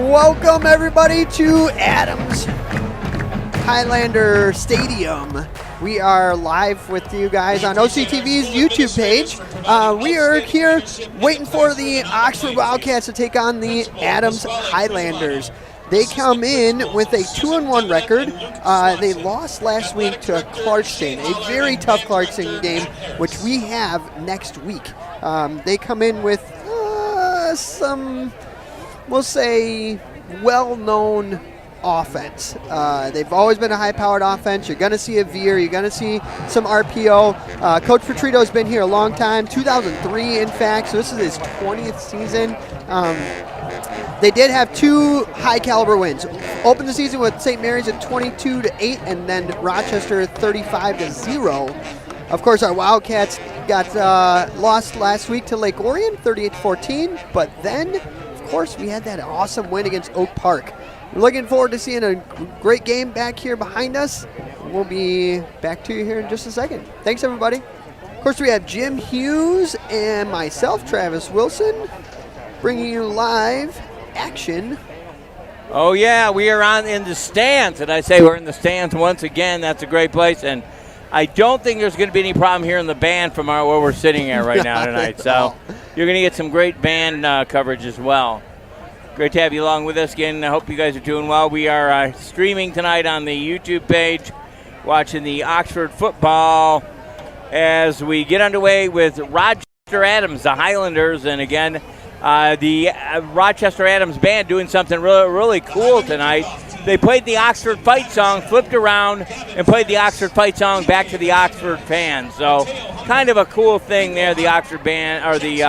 Welcome everybody to Adams Highlander Stadium. We are live with you guys on OCTV's YouTube page. We are here waiting for the Oxford Wildcats to take on the Adams Highlanders. They come in with a 2-1 record. They lost last week to Clarkston, a very tough Clarkston game, which we have next week. They come in with some, we'll say, well-known offense. They've always been a high-powered offense. You're going to see a veer. You're going to see some RPO. Coach Petrito's been here a long time, 2003 in fact, so this is his 20th season. They did have two high-caliber wins. Opened the season with St. Mary's at 22-8, and then Rochester 35-0. Of course, our Wildcats got lost last week to Lake Orion, 38-14. But then, of course, we had that awesome win against Oak Park. We're looking forward to seeing a great game back here behind us. We'll be back to you here in just a second. Thanks, everybody. Of course, we have Jim Hughes and myself, Travis Wilson, bringing you live action. Oh yeah, we are in the stands, and I say we're in the stands once again. That's a great place, and I don't think there's going to be any problem here in the band from where we're sitting at right now tonight. So you're going to get some great band coverage as well. Great to have you along with us again. I hope you guys are doing well. We are streaming tonight on the YouTube page, watching the Oxford football as we get underway with Rochester Adams, the Highlanders, and again, the Rochester Adams band doing something really cool tonight. They played the Oxford Fight song, flipped around, and played the Oxford Fight song back to the Oxford fans. So kind of a cool thing there, the Oxford band, or the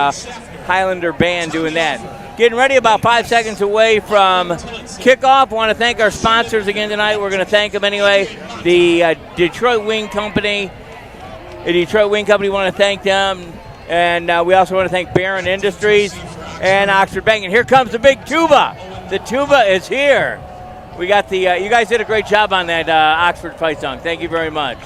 Highlander band doing that. Getting ready, about 5 seconds away from kickoff. Want to thank our sponsors again tonight. We're going to thank them anyway. The Detroit Wing Company. The Detroit Wing Company, want to thank them. And we also want to thank Barron Industries and Oxford Bank. And here comes the big tuba. The tuba is here. We got the, you guys did a great job on that Oxford Fight song. Thank you very much.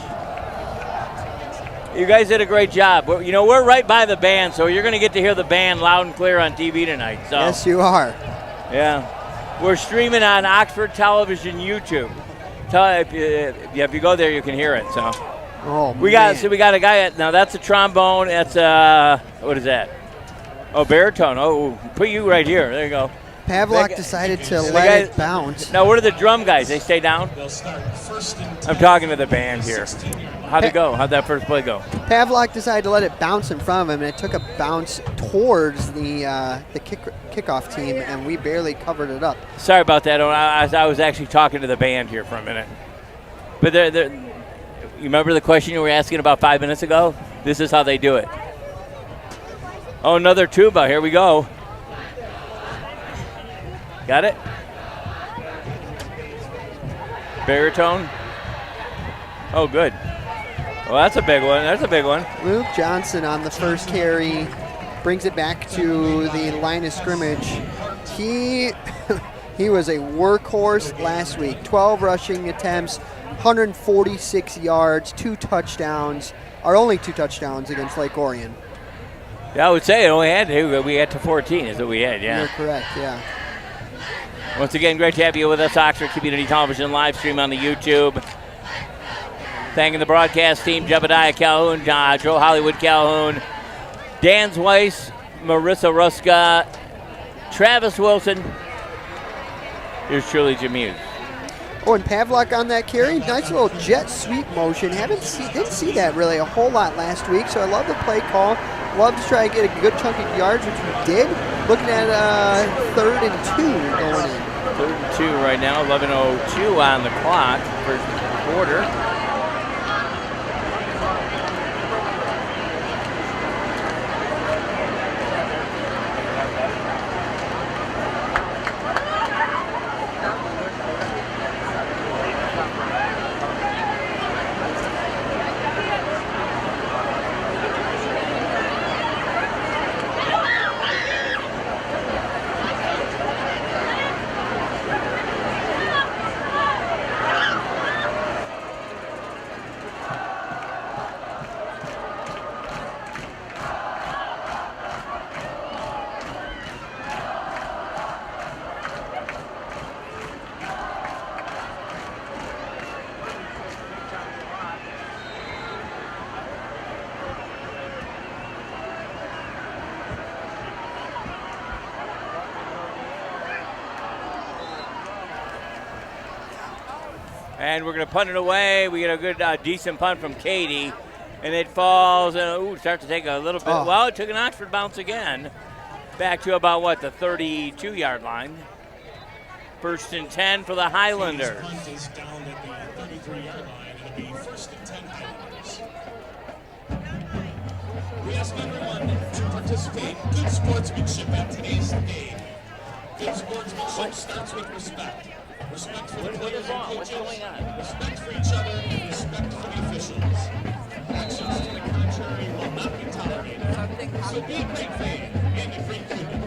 You guys did a great job. You know, we're right by the band, so you're going to get to hear the band loud and clear on TV tonight. So. Yes, you are. Yeah. We're streaming on Oxford Television YouTube. If you go there, you can hear it. So. Oh, we got a guy now that's a trombone. That's what is that? Oh, baritone. Oh, put you right here. There you go. Pavlok decided to let it bounce. Now, what are the drum guys? They stay down? I'm talking to the band here. How'd it go? How'd that first play go? Pavlok decided to let it bounce in front of him, and it took a bounce towards the kickoff team, and we barely covered it up. Sorry about that. I was actually talking to the band here for a minute. But you remember the question you were asking about 5 minutes ago? This is how they do it. Oh, another tuba. Here we go. Got it? Baritone. Oh, good. Well, that's a big one. That's a big one. Luke Johnson on the first carry brings it back to the line of scrimmage. He was a workhorse last week. 12 rushing attempts, 146 yards, 2 touchdowns. Our only 2 touchdowns against Lake Orion. Yeah, I would say it only had to. We had to 14 is what we had, yeah. You're correct, yeah. Once again, great to have you with us, Oxford Community Television live stream on the YouTube. Thanking the broadcast team, Jebediah Calhoun, Joe Hollywood Calhoun, Dan Weiss, Marissa Ruska, Travis Wilson. Here's truly Jim Hughes. Oh, and Pavlok on that carry. Nice little jet sweep motion. Didn't see that really a whole lot last week, so I love the play call. Love to try to get a good chunk of yards, which we did. Looking at 3rd and 2 going in. 3rd and 2 right now, 11:02 on the clock, first quarter. And we're going to punt it away. We get a good, decent punt from Katie. And it falls, starts to take a little bit. Oh. Well, it took an Oxford bounce again. Back to about, the 32-yard line. 1st and 10 for the Highlanders. Punt is down at the 33-yard line. It'll be 1st and 10 Highlanders. We ask everyone to participate. Good sportsmanship at today's game. Good sportsmanship starts with respect. Respect for the players and coaches. What's going on? Respect for each other and respect for the officials. Actions to the contrary will not be tolerated. So be a great fan and a great human.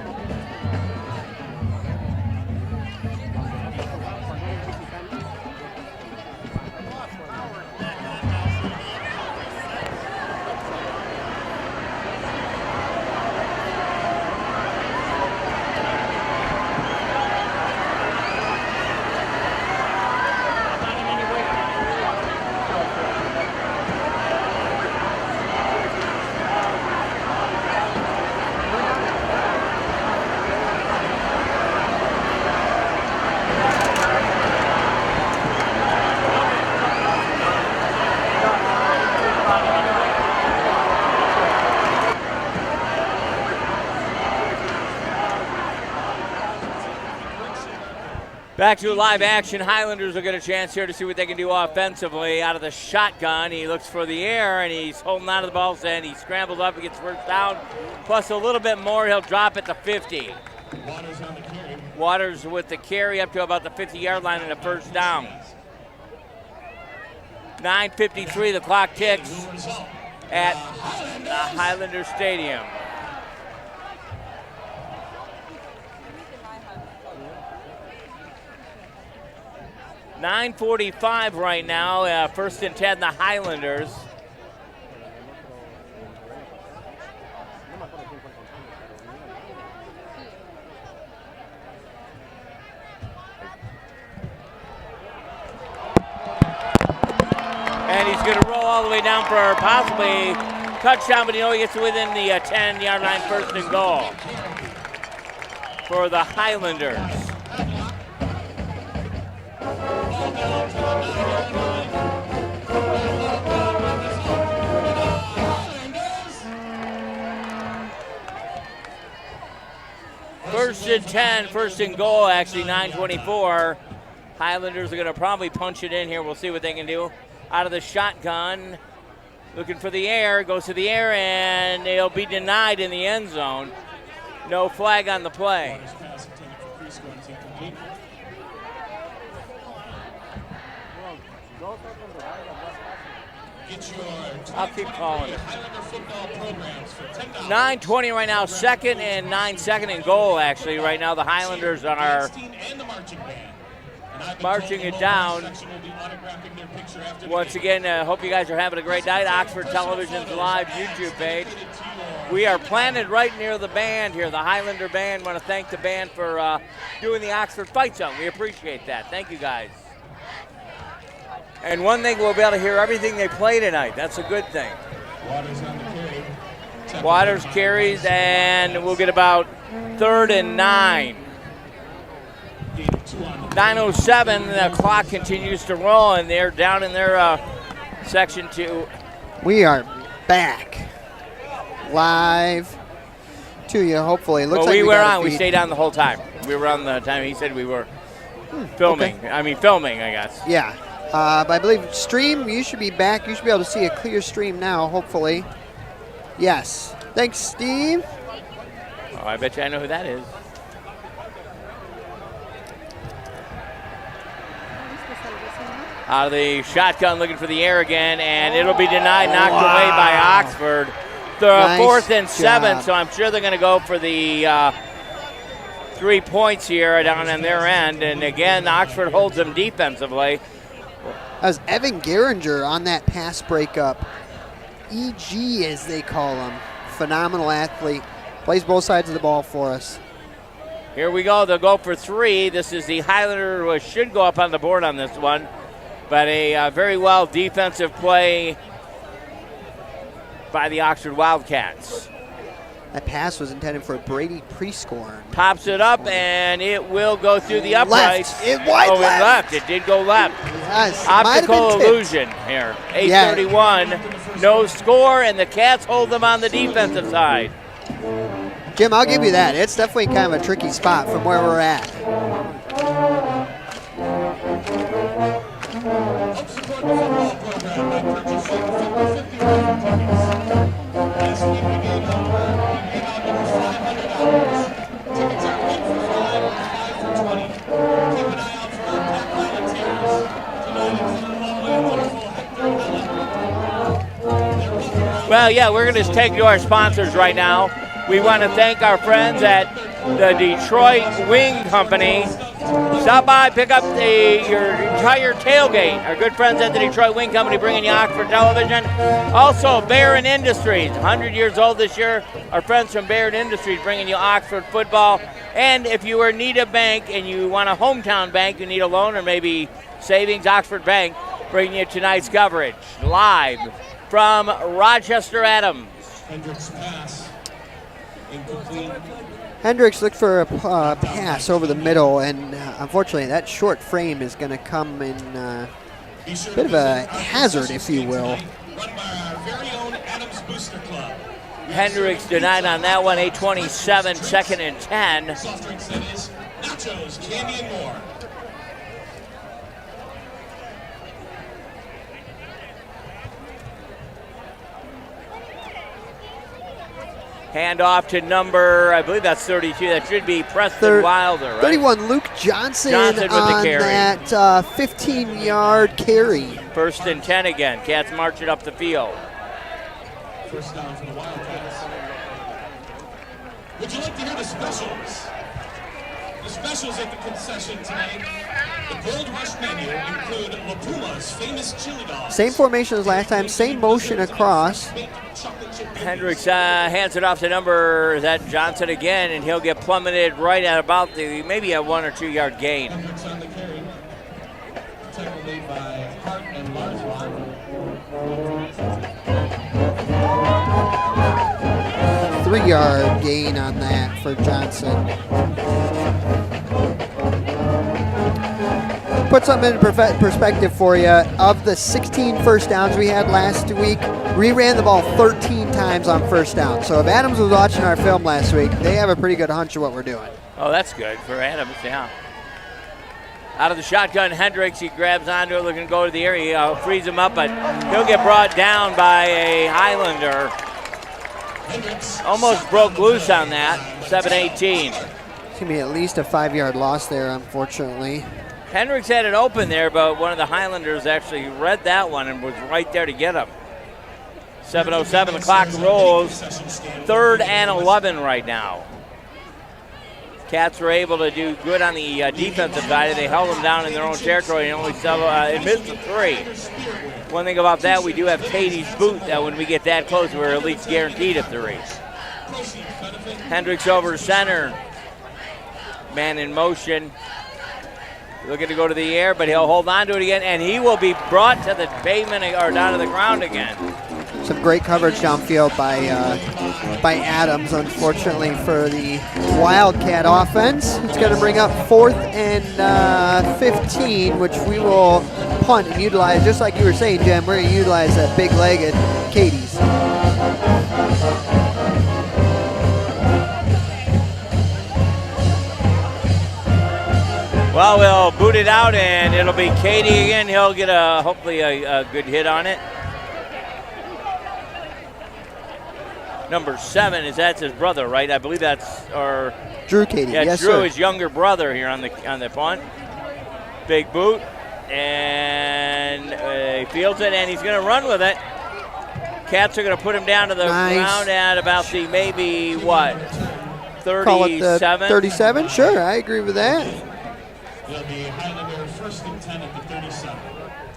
Back to live action. Highlanders will get a chance here to see what they can do offensively. Out of the shotgun, he looks for the air, and he's holding on to the ball, and he scrambles up and gets first down. Plus a little bit more, he'll drop at the 50. Waters on the carry. Waters with the carry up to about the 50-yard line and a first down. 9:53, the clock ticks at the Highlander Stadium. .9:45 right now, 1st and 10, the Highlanders. And he's going to roll all the way down for possibly touchdown, but he only gets within the 10-yard line, 1st and goal for the Highlanders. First and 10, 1st and goal, actually, 9:24. Highlanders are going to probably punch it in here. We'll see what they can do. Out of the shotgun, looking for the air, goes to the air, and they'll be denied in the end zone. No flag on the play. I'll keep calling it. 9:20 right now, 2nd and 9, 2nd and goal, actually. Right now, the Highlanders are marching it down. Once again, hope you guys are having a great night. Oxford Television's live YouTube page. We are planted right near the band here, the Highlander Band. Want to thank the band for doing the Oxford Fight Zone. We appreciate that. Thank you, guys. And one thing, we'll be able to hear everything they play tonight. That's a good thing. Waters on the carry. Waters carries, and we'll get about 3rd and 9. 9:07, the clock continues to roll, and they're down in their section 2. We are back live to you, hopefully. Looks Well, like we were got a on. We feed. stayed on the whole time. We were on the time he said we were filming. Okay. Filming, I guess. Yeah. But I believe stream, you should be back. You should be able to see a clear stream now, hopefully. Yes. Thanks, Steve. Oh, I bet you I know who that is. Out of the shotgun, looking for the air again, and it'll be denied, knocked away by Oxford. The Nice 4th and 7, job. so I'm sure they're going to go for the 3 points here down on their end. And again, Oxford holds them defensively. That was Evan Geringer on that pass breakup. EG, as they call him. Phenomenal athlete. Plays both sides of the ball for us. Here we go. They'll go for 3. This is the Highlander who should go up on the board on this one. But a very well defensive play by the Oxford Wildcats. That pass was intended for Brady Prescorn. Pops it up, and it will go through the uprights. Left. It wide oh, left. it left. It did go left. Yes. Optical illusion here. 8:31, no score, and the Cats hold them on the defensive side. Jim, I'll give you that. It's definitely kind of a tricky spot from where we're at. Well, yeah, we're going to take to our sponsors right now. We want to thank our friends at the Detroit Wing Company. Stop by, pick up your entire tailgate. Our good friends at the Detroit Wing Company bringing you Oxford Television. Also, Barron Industries, 100 years old this year. Our friends from Barron Industries bringing you Oxford football. And if you are in need of bank and you want a hometown bank, you need a loan or maybe savings, Oxford Bank, bringing you tonight's coverage live from Rochester Adams. Hendricks pass. Incomplete. Hendricks looked for a pass over the middle, and unfortunately that short frame is going to come in a bit of a hazard, if you will. Run by our very own Adams Booster Club. Hendricks denied on that one, 8:27, second and 10. Soft drinks, that is. Nachos, candy, and more. Hand off to number, I believe that's 32. That should be Preston Wilder, right? 31, Luke Johnson Johnson with the on carry. that 15-yard carry. First and 10 again. Cats marching up the field. First down for the Wildcats. Would you like to hear the specials? The specials at the concession tonight. The Gold Rush menu include La Puma's famous chili dogs. Same formation as last time, same motion across. Hendricks hands it off to number, is that Johnson again, and he'll get plummeted right at about the, maybe a 1 or 2 yard gain. Hendricks on the carry. Tackle made by Hart and Larsson. 3-yard gain on that for Johnson. Put something in perspective for you. Of the 16 first downs we had last week, we ran the ball 13 times on first down. So if Adams was watching our film last week, they have a pretty good hunch of what we're doing. Oh, that's good for Adams, yeah. Out of the shotgun, Hendricks, he grabs onto it, looking to go to the area. He frees him up, but he'll get brought down by a Highlander. Almost broke loose on that, 7-18. It's going to be at least a 5-yard loss there, unfortunately. Hendricks had it open there, but one of the Highlanders actually read that one and was right there to get him. 7:07, the clock rolls. 3rd and 11 right now. Cats were able to do good on the defensive side. They held them down in their own territory and only missed the 3. One thing about that, we do have Katie's boot that when we get that close, we're at least guaranteed a 3. Hendricks over center. Man in motion. Looking to go to the air, but he'll hold on to it again, and he will be brought to the pavement or down to the ground again. Some great coverage downfield by Adams, unfortunately, for the Wildcat offense. It's going to bring up 4th and 15, which we will punt and utilize, just like you were saying, Jim. We're going to utilize that big leg at Katie's. Well, we'll boot it out, and it'll be Katie again. He'll get hopefully a good hit on it. Number 7 that's his brother, right? I believe that's Drew Katie. Yeah, yes, Drew, sir. his younger brother here on the punt. Big boot, and he fields it, and he's going to run with it. Cats are going to put him down to the ground at about the maybe what? 37. Call it the 37. Sure, I agree with that. It'll be Highlander 1st and 10 at the 37.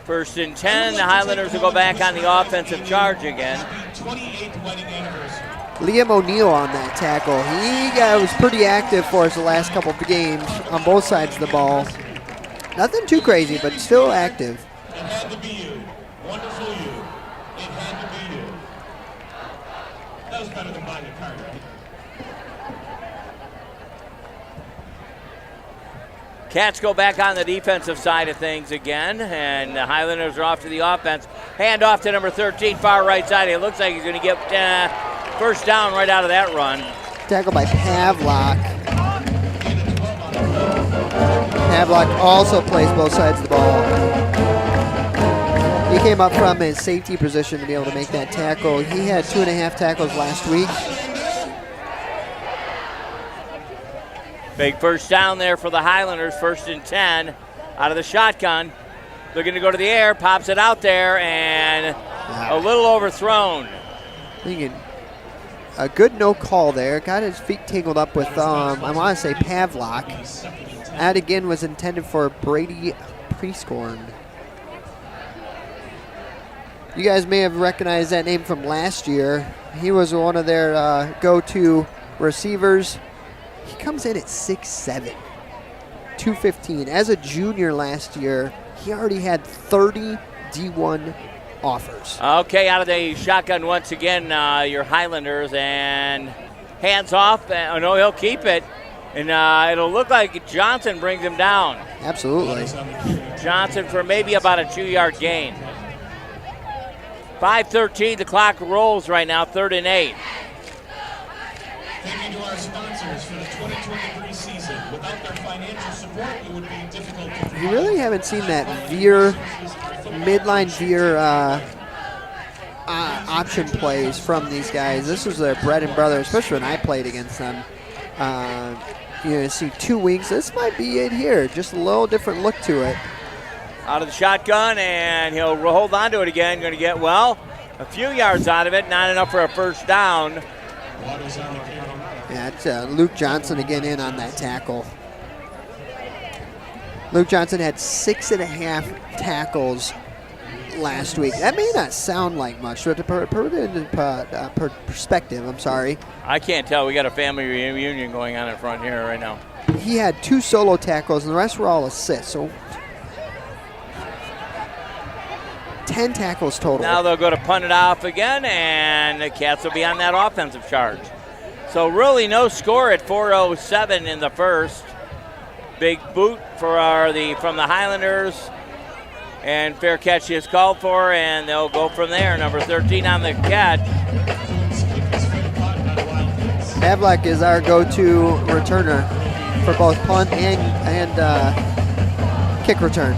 1st and 10. The Highlanders will go back on the offensive charge again. 28th wedding anniversary. Liam O'Neill on that tackle. He was pretty active for us the last couple of games on both sides of the ball. Nothing too crazy, but still active. It had to be you. Wonderful you. It had to be you. That was better than buying a car, right? Cats go back on the defensive side of things again, and the Highlanders are off to the offense. Hand off to number 13, far right side. It looks like he's going to get first down right out of that run. Tackle by Pavlak. Pavlak also plays both sides of the ball. He came up from his safety position to be able to make that tackle. He had 2.5 tackles last week. Big first down there for the Highlanders, 1st and 10 out of the shotgun. Looking to go to the air, pops it out there, and a little overthrown. Thinking a good no call there. Got his feet tangled up with, I want to say Pavlak. That again was intended for Brady Prescorn. You guys may have recognized that name from last year. He was one of their go-to receivers. He comes in at 6'7", 215. As a junior last year, he already had 30 D1 offers. Okay, out of the shotgun once again, your Highlanders, and hands off. No, he'll keep it. And it'll look like Johnson brings him down. Absolutely. Johnson for maybe about a 2-yard gain. 5:13, the clock rolls right now, 3rd and 8. Thank you to our sponsors for the 2023 season. Without their financial support, it would be difficult to. You really haven't seen that veer, midline veer option plays from these guys. This was their bread and butter, especially when I played against them. You see 2 wings. This might be it here. Just a little different look to it. Out of the shotgun, and he'll hold on to it again. Going to get, well, a few yards out of it. Not enough for a first down. Yeah, it's Luke Johnson again in on that tackle. Luke Johnson had 6.5 tackles last week. That may not sound like much, but to put it into perspective, I'm sorry. I can't tell. We got a family reunion going on in front here right now. He had 2 solo tackles, and the rest were all assists. So 10 tackles total. Now they'll go to punt it off again, and the Cats will be on that offensive charge. So really no score at 4:07 in the first. Big boot for from the Highlanders, and fair catch is called for, and they'll go from there. Number 13 on the catch. Pavlak is our go-to returner for both punt and kick return.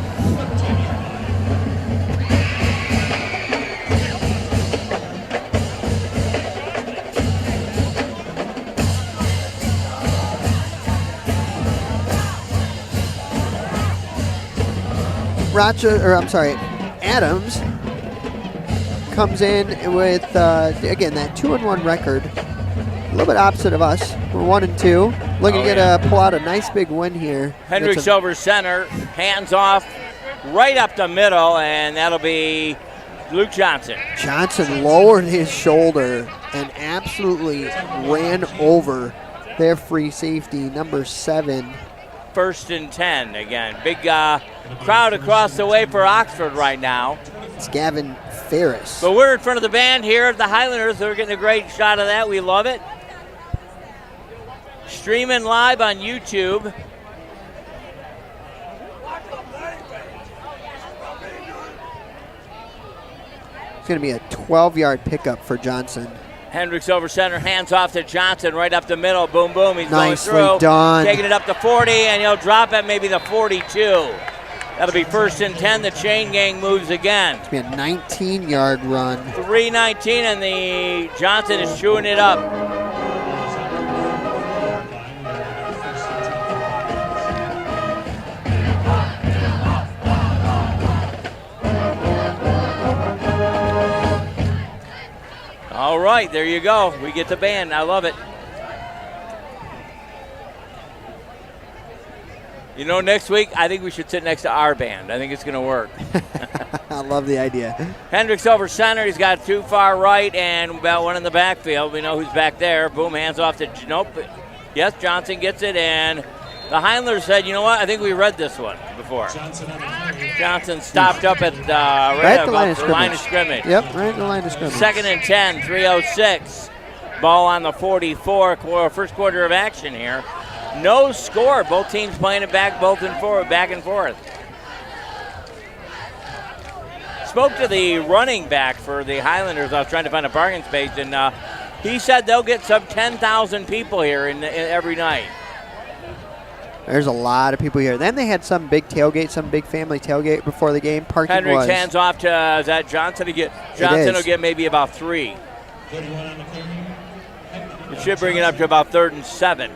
Adams comes in with, again, that 2-1 record. A little bit opposite of us. We're 1-2. Looking to pull out a nice big win here. Hendricks over center, hands off, right up the middle, and that'll be Luke Johnson. Johnson lowered his shoulder and absolutely ran over their free safety, number 7. 1st and 10 again. Big crowd across the way for Oxford right now. It's Gavin Ferris. But we're in front of the band here at the Highlanders. They're getting a great shot of that. We love it. Streaming live on YouTube. It's going to be a 12-yard pickup for Johnson. Hendricks over center, hands off to Johnson, right up the middle. Boom, boom. He's nicely going through. Done. Taking it up to 40, and he'll drop at maybe the 42. That'll be 1st and 10. The chain gang moves again. It's going to be a 19-yard run. 3:19, and the Johnson is chewing it up. All right, there you go. We get the band. I love it. You know, next week, I think we should sit next to our band. I think it's going to work. I love the idea. Hendricks over center. He's got 2 far right and about 1 in the backfield. We know who's back there. Boom, hands off to, nope. Yes, Johnson gets it, and the Highlanders said, you know what, I think we read this one before. Johnson stopped up at right at the line of scrimmage. Yep, right at the line of scrimmage. 2nd and 10, 3:06. Ball on the 44, first quarter of action here. No score. Both teams playing it back and forth. Spoke to the running back for the Highlanders. I was trying to find a parking space, and he said they'll get some 10,000 people here in every night. There's a lot of people here. Then they had some big tailgate, some big family tailgate before the game. Parking Hendricks hands off to is that Johnson to get. Johnson will get maybe about 3. It should bring it up to about 3rd and 7.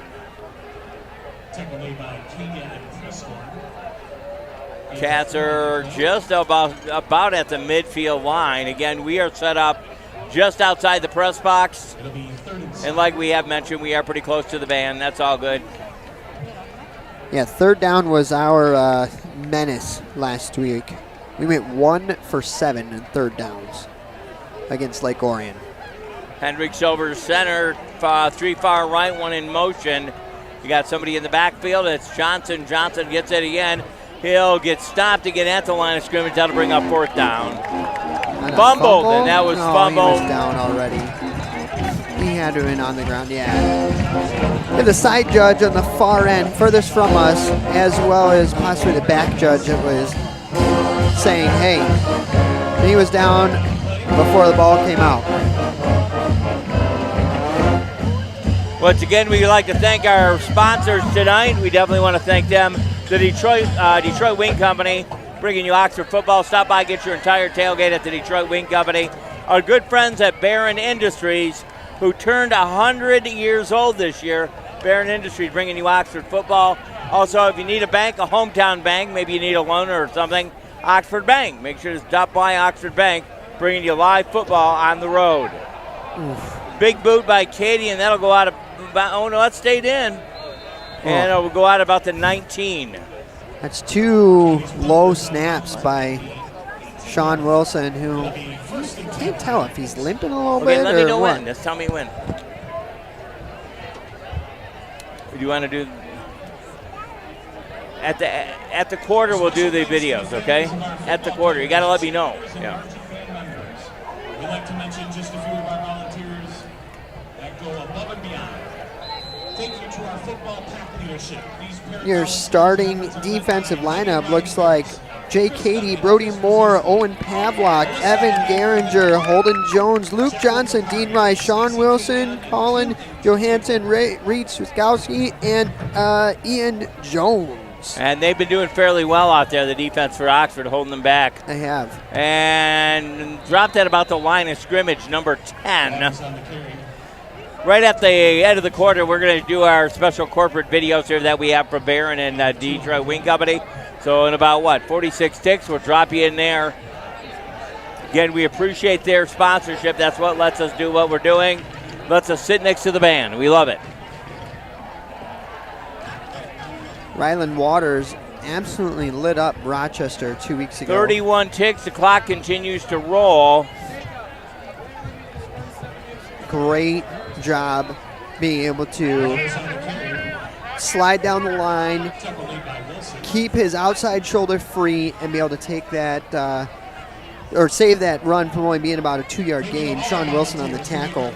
Cats are just about at the midfield line. Again, we are set up just outside the press box. And like we have mentioned, we are pretty close to the band. That's all good. Yeah, 3rd down was our menace last week. We went 1 for 7 in 3rd downs against Lake Orion. Hendricks over center, 3 far right, 1 in motion. You got somebody in the backfield. It's Johnson. Johnson gets it again. He'll get stopped again at the line of scrimmage. That'll bring up 4th down. Fumbled, and that was fumbled. He was down already. He had to have been on the ground, yeah. And the side judge on the far end, furthest from us, as well as possibly the back judge, it was saying, hey, he was down before the ball came out. Once again, we'd like to thank our sponsors tonight. We definitely want to thank them. The Detroit Wing Company, bringing you Oxford football. Stop by, get your entire tailgate at the Detroit Wing Company. Our good friends at Barron Industries, who turned 100 years old this year. Barron Industries bringing you Oxford football. Also, if you need a bank, a hometown bank, maybe you need a loaner or something, Oxford Bank. Make sure to stop by Oxford Bank, bringing you live football on the road. Oof. Big boot by Katie, and that'll go out about, oh no, that stayed in. And it will go out about the 19. That's 2 low snaps by Sean Wilson, who can't tell if he's limping a little bit let me or know what. when. Just tell me when. Do you want to do at the quarter? We'll do the videos, okay? At the quarter, you got to let me know. Yeah. We'd like to mention just a few of our volunteers that go above and beyond. Thank you to our football pack leadership. Your starting defensive lineup looks like Jay Cady, Brody Moore, Owen Pavlock, Evan Garinger, Holden Jones, Luke Johnson, Dean Rice, Sean Wilson, Colin Johansson, Reed Swiskowski, and Ian Jones. And they've been doing fairly well out there, the defense for Oxford, holding them back. They have. And dropped at about the line of scrimmage, number 10. Right at the end of the quarter, we're going to do our special corporate videos here that we have for Barron and Detroit Wing Company. So in about, 46 ticks, we'll drop you in there. Again, we appreciate their sponsorship. That's what lets us do what we're doing. Lets us sit next to the band. We love it. Ryland Waters absolutely lit up Rochester 2 weeks ago. 31 ticks. The clock continues to roll. Great job being able to slide down the line, keep his outside shoulder free, and be able to take that or save that run from only being about a 2-yard gain. Sean Wilson on the tackle.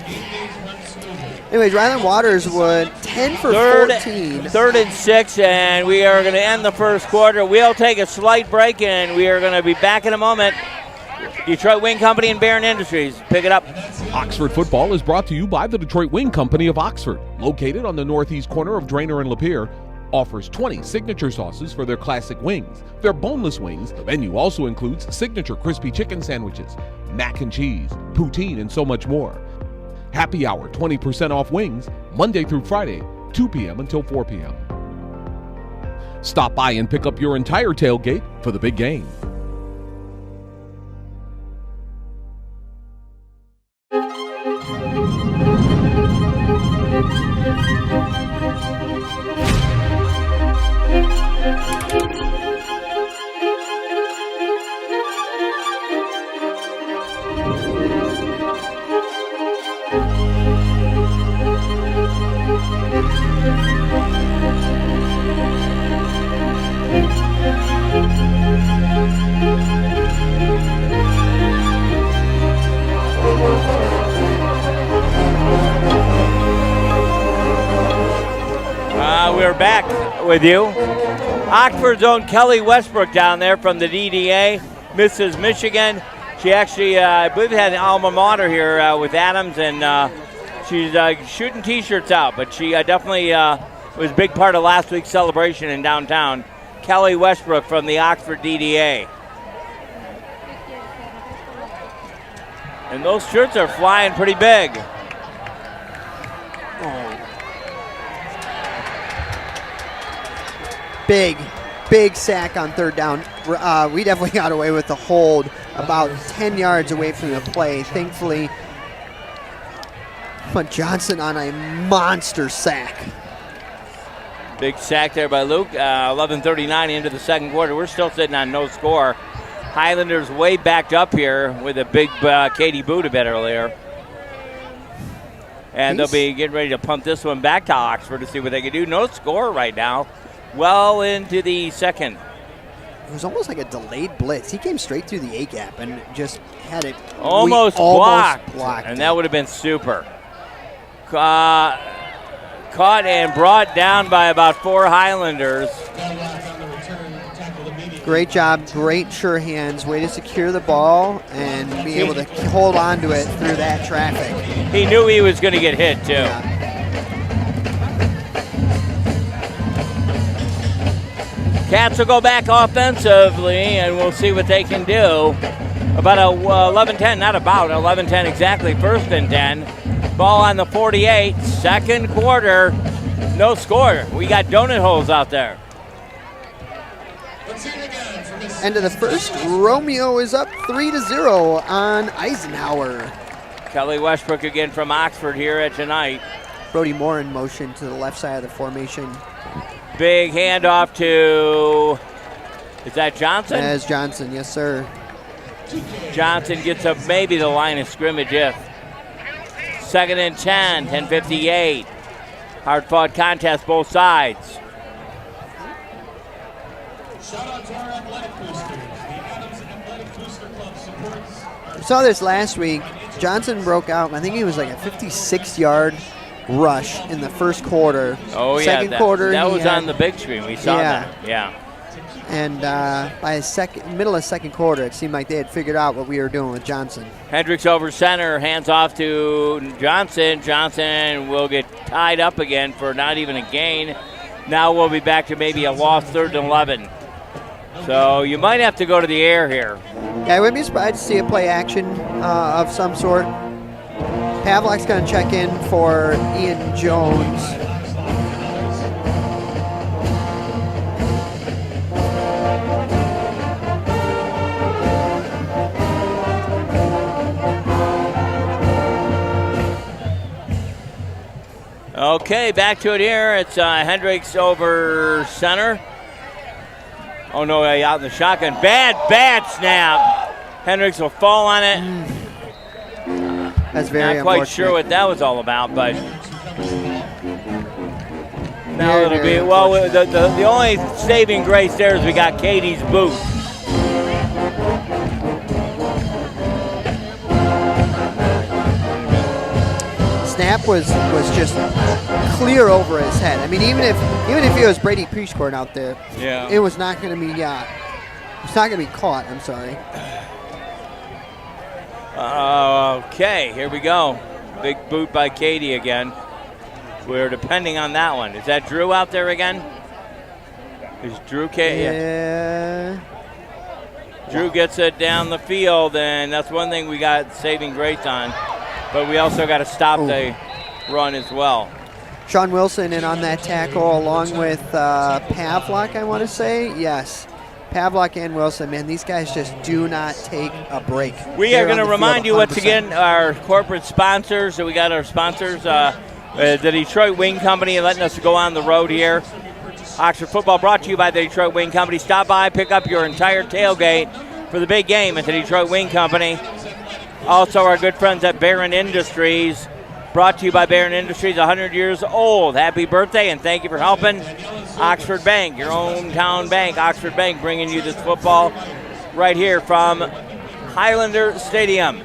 Anyways, Ryland Waters would 10 for 14. 3rd and 6, and we are going to end the first quarter. We'll take a slight break, and we are going to be back in a moment. Detroit Wing Company and Barron Industries. Pick it up. Oxford football is brought to you by the Detroit Wing Company of Oxford, located on the northeast corner of Drainer and Lapeer. Offers 20 signature sauces for their classic wings. Their boneless wings, the menu also includes signature crispy chicken sandwiches, mac and cheese, poutine, and so much more. Happy hour, 20% off wings, Monday through Friday, 2 p.m. until 4 p.m. Stop by and pick up your entire tailgate for the big game. back with you. Oxford's own Kelly Westbrook down there from the DDA, Mrs. Michigan. She actually, I believe, had an alma mater here with Adams, and she's shooting T-shirts out. But she definitely was a big part of last week's celebration in downtown. Kelly Westbrook from the Oxford DDA. And those shirts are flying pretty big. Big sack on third down. We definitely got away with the hold about 10 yards away from the play. Thankfully, but Johnson on a monster sack. Big sack there by Luke. 11:39 into the second quarter. We're still sitting on no score. Highlanders way backed up here with a big Katie boot a bit earlier. And they'll be getting ready to punt this one back to Oxford to see what they can do. No score right now. Well into the second. It was almost like a delayed blitz. He came straight through the A-gap and just had it almost blocked. And that would have been super. Caught and brought down by about 4 Highlanders. Great job, great sure hands, way to secure the ball and be able to hold on to it through that traffic. He knew he was going to get hit too. Yeah. Cats will go back offensively, and we'll see what they can do. About 11-10, not about 11-10 exactly, 1st and 10. Ball on the 48, second quarter, no score. We got donut holes out there. End of the first, Romeo is up 3-0 on Eisenhower. Kelly Westbrook again from Oxford here at tonight. Brody Moore in motion to the left side of the formation. Big handoff to, is that Johnson? As Johnson, yes sir. Johnson gets up maybe the line of scrimmage if. 2nd and 10, 10:58. Hard fought contest both sides. Shout out to our athletic boosters. The Adams Athletic Booster Club supports We saw this last week. Johnson broke out, I think he was like a 56-yard rush in the first quarter. Oh, yeah. Second quarter. That was on the big screen. We saw that. Yeah. And by middle of second quarter, it seemed like they had figured out what we were doing with Johnson. Hendricks over center, hands off to Johnson. Johnson will get tied up again for not even a gain. Now we'll be back to maybe a lost 3rd and 11. So you might have to go to the air here. Yeah, I wouldn't be surprised to see a play action of some sort. Pavlik's going to check in for Ian Jones. Okay, back to it here. It's Hendricks over center. Oh, no, out in the shotgun. Bad snap. Hendricks will fall on it. That's very Not quite sure what that was all about, but now it'll be, well, the only saving grace there is we got Katie's boot. Snap was just clear over his head. I mean, even if it was Brady Preachcourt out there, yeah, it was not going to be it's not going to be caught. I'm sorry. Okay, here we go. Big boot by Katie again. We're depending on that one. Is that Drew out there again? Is Drew Katie? Yeah. Drew gets it down the field, and that's one thing we got saving grace on. But we also got to stop the run as well. Sean Wilson in on that tackle along with Pavlik, I want to say. Yes. Pavlik and Wilson, man, these guys just do not take a break. We are going to remind you once again our corporate sponsors. So we got our sponsors, the Detroit Wing Company, letting us go on the road here. Oxford football brought to you by the Detroit Wing Company. Stop by, pick up your entire tailgate for the big game at the Detroit Wing Company. Also, our good friends at Barron Industries, brought to you by Barron Industries, 100 years old. Happy birthday, and thank you for helping. Oxford Bank, your hometown bank. Oxford Bank bringing you this football right here from Highlander Stadium.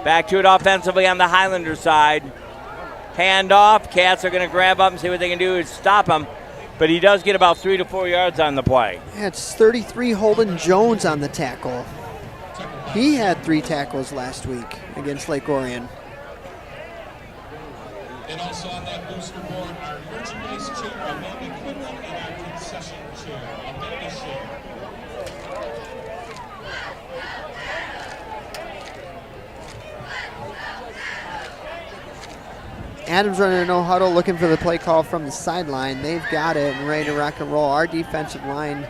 Back to it offensively on the Highlander side. Hand off. Cats are going to grab up and see what they can do to stop them. but he does get about 3 to 4 yards on the play. Yeah, it's 33 Holden Jones on the tackle. He had 3 tackles last week against Lake Orion. And also on that booster board, our merchandise chair, amendment equipment, and our concession chair, amenity share. Adams running a no huddle, looking for the play call from the sideline. They've got it and ready to rock and roll. Our defensive line.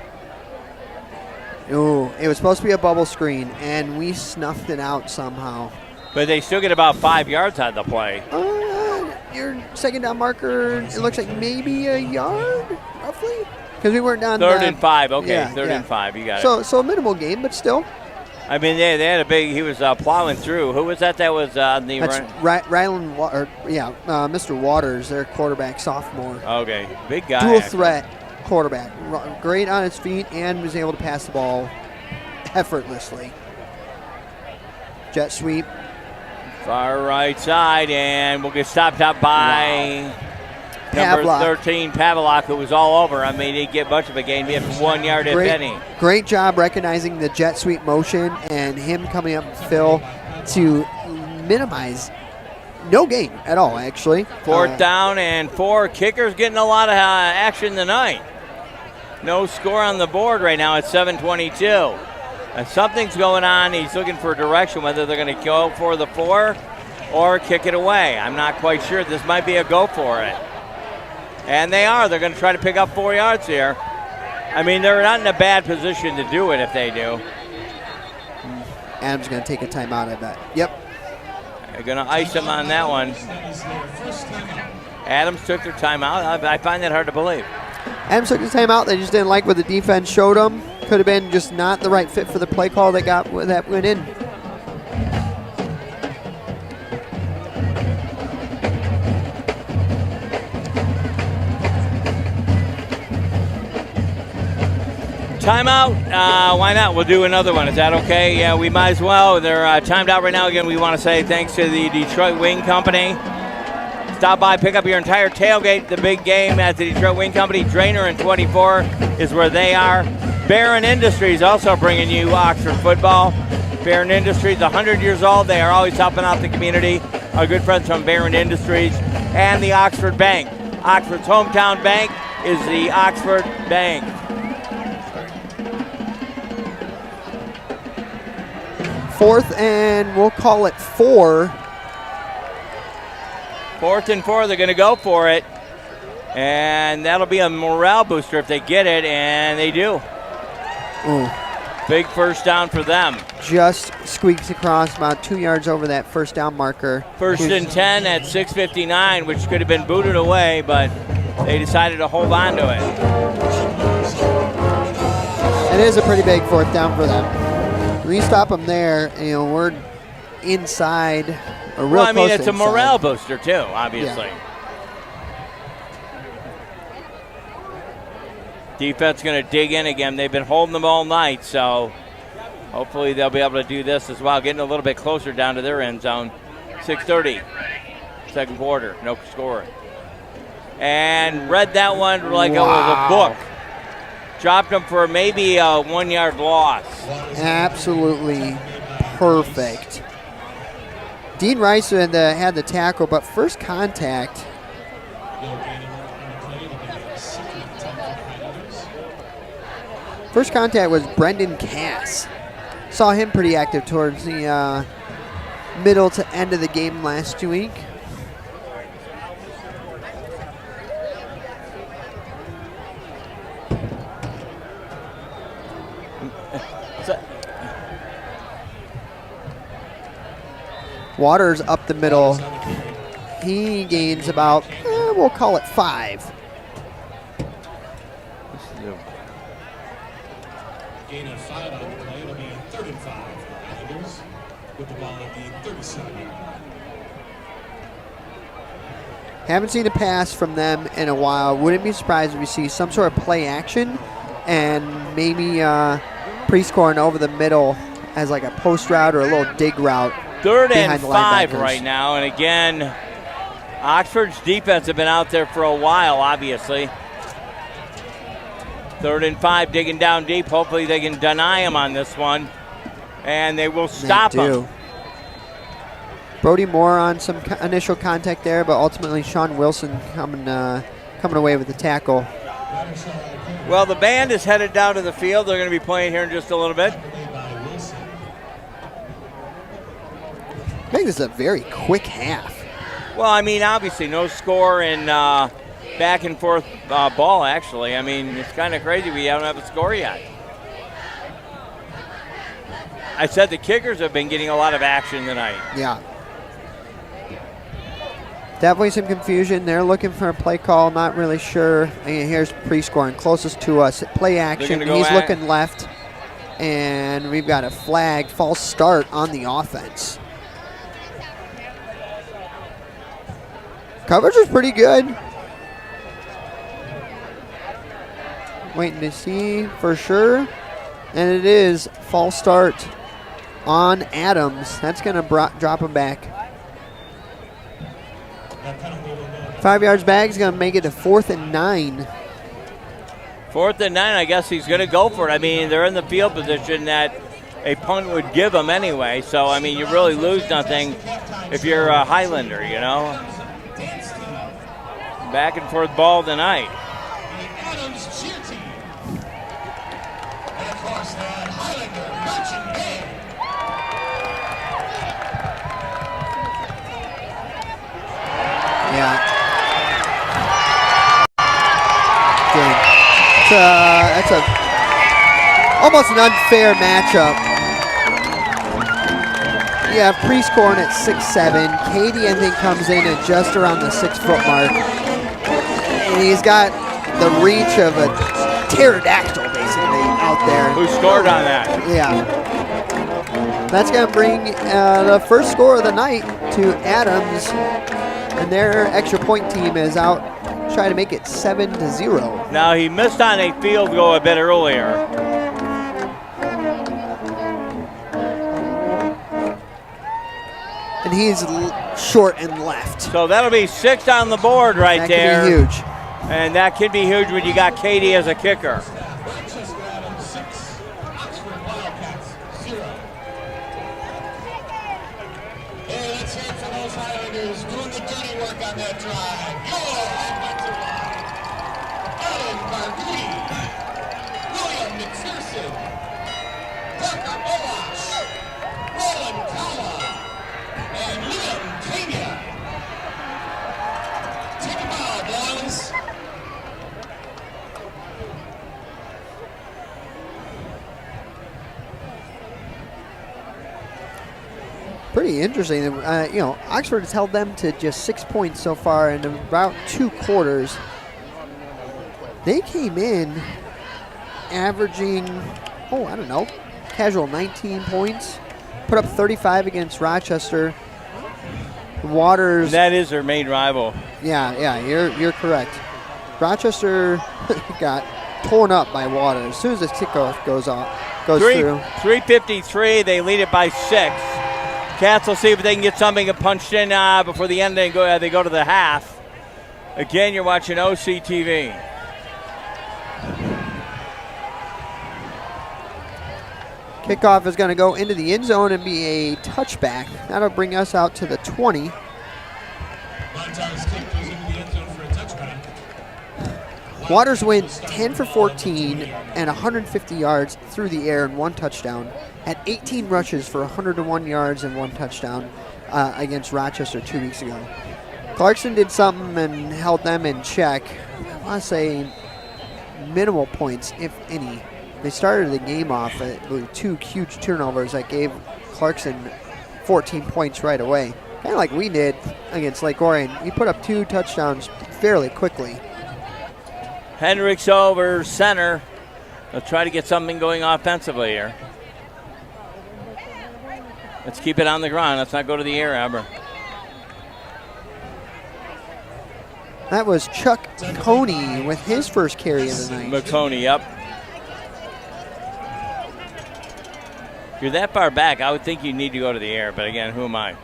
Ooh, it was supposed to be a bubble screen, and we snuffed it out somehow. But they still get about 5 yards on the play. Your second down marker, it looks like maybe a yard, roughly? Because we weren't down. 3rd and 5, okay, yeah, 3rd yeah. and 5, you got it. So a minimal game, but still. I mean, they had a big, he was plowing through. Who was that was on the That's run? Mr. Waters, their quarterback, sophomore. Okay, big guy. Dual actually. threat quarterback. Great on his feet and was able to pass the ball effortlessly. Jet sweep. Far right side, and we'll get stopped up by number Pavlak. 13, Pavlak, who was all over. I mean, he didn't get much of a gain. He had 1 yard if any. Great job recognizing the jet sweep motion and him coming up Phil to minimize no gain at all, actually. 4th down and 4. Kicker's getting a lot of action tonight. No score on the board right now at 7:22. Something's going on. He's looking for direction, whether they're going to go for the 4 or kick it away. I'm not quite sure. This might be a go for it. And they are. They're going to try to pick up 4 yards here. I mean, they're not in a bad position to do it if they do. Adams going to take a timeout, I bet. Yep. They're going to ice him on that one. Adams took their timeout. I find that hard to believe. Adams took his timeout. They just didn't like what the defense showed them. Could have been just not the right fit for the play call that went in. Timeout. Why not? We'll do another one. Is that okay? Yeah, we might as well. They're timed out right now. Again, we want to say thanks to the Detroit Wing Company. Stop by, pick up your entire tailgate. The big game at the Detroit Wing Company. Drainer and 24 is where they are. Barron Industries also bringing you Oxford football. Barron Industries, 100 years old. They are always helping out the community. Our good friends from Barron Industries and the Oxford Bank. Oxford's hometown bank is the Oxford Bank. Fourth and we'll call it 4. 4th and 4, they're going to go for it. And that'll be a morale booster if they get it, and they do. Ooh. Big first down for them. Just squeaks across about 2 yards over that first down marker. 1st and 10 at 6:59, which could have been booted away, but they decided to hold on to it. It is a pretty big 4th down for them. We stop them there, we're inside or real Well, I mean, close it's to a inside. morale booster, too, obviously. Yeah. Defense going to dig in again. They've been holding them all night, so hopefully they'll be able to do this as well, getting a little bit closer down to their end zone. 6:30, second quarter, no score. And read that one like it was a book. Dropped them for maybe a 1 yard loss. Absolutely perfect. Dean Rice had the tackle, but first contact. First contact was Brendan Cass. Saw him pretty active towards the middle to end of the game last week. Waters up the middle. He gains about, we'll call it 5. Gain of 5 on the play. It'll be 3rd and 5 for the Islanders with the ball at the 37-yard line. Haven't seen a pass from them in a while. Wouldn't be surprised if we see some sort of play action and maybe pre-scoring over the middle as like a post route or a little dig route. 3rd and 5 right now. And again, Oxford's defense have been out there for a while, obviously. 3rd and 5, digging down deep. Hopefully they can deny him on this one, and they will stop him. Brody Moore on some initial contact there, but ultimately Sean Wilson coming away with the tackle. Well, the band is headed down to the field. They're going to be playing here in just a little bit. I think this is a very quick half. Well, I mean, obviously no score and back and forth ball, actually. I mean, it's kind of crazy we don't have a score yet. I said the kickers have been getting a lot of action tonight. Yeah. Definitely some confusion. They're looking for a play call, not really sure. And here's pre-scoring, closest to us. Play action, he's looking left. And we've got a flag, false start on the offense. Coverage is pretty good. Waiting to see for sure. And it is false start on Adams. That's going to drop him back. 5 yards back is going to make it to 4th and 9. 4th and 9, I guess he's going to go for it. I mean, they're in the field position that a punt would give them anyway. So, I mean, you really lose nothing if you're a Highlander, you know. Back and forth ball tonight. Yeah. That's almost an unfair matchup. You have pre-scoring at 6'7". Katie, I think, comes in at just around the 6-foot mark. And he's got the reach of a pterodactyl, basically, out there. Who scored on that? Yeah. That's going to bring the first score of the night to Adams. And their extra point team is out trying to make it 7-0. Now, he missed on a field goal a bit earlier. And he's short and left. So that'll be 6 on the board right there. That could be huge. And that could be huge when you got Katie as a kicker. Pretty interesting. You know, Oxford has held them to just 6 points so far in about 2 quarters. They came in averaging, I don't know, casual 19 points. Put up 35 against Rochester. Waters. That is their main rival. Yeah, you're correct. Rochester got torn up by Waters as soon as the kickoff goes through. 3:53. They lead it by 6. Cats will see if they can get something punched in before the end. They go to the half. Again, you're watching OCTV. Kickoff is going to go into the end zone and be a touchback. That'll bring us out to the 20. Waters went 10 for 14 and 150 yards through the air and 1 touchdown. Had 18 rushes for 101 yards and 1 touchdown against Rochester 2 weeks ago. Clarkson did something and held them in check. I want to say minimal points, if any. They started the game off with 2 huge turnovers that gave Clarkson 14 points right away. Kind of like we did against Lake Orion. We put up 2 touchdowns fairly quickly. Hendricks over center. They'll try to get something going offensively here. Let's keep it on the ground. Let's not go to the air, Aber. That was Chuck Coney with his first carry of the night. McConey, yep. If you're that far back, I would think you need to go to the air, but again, who am I?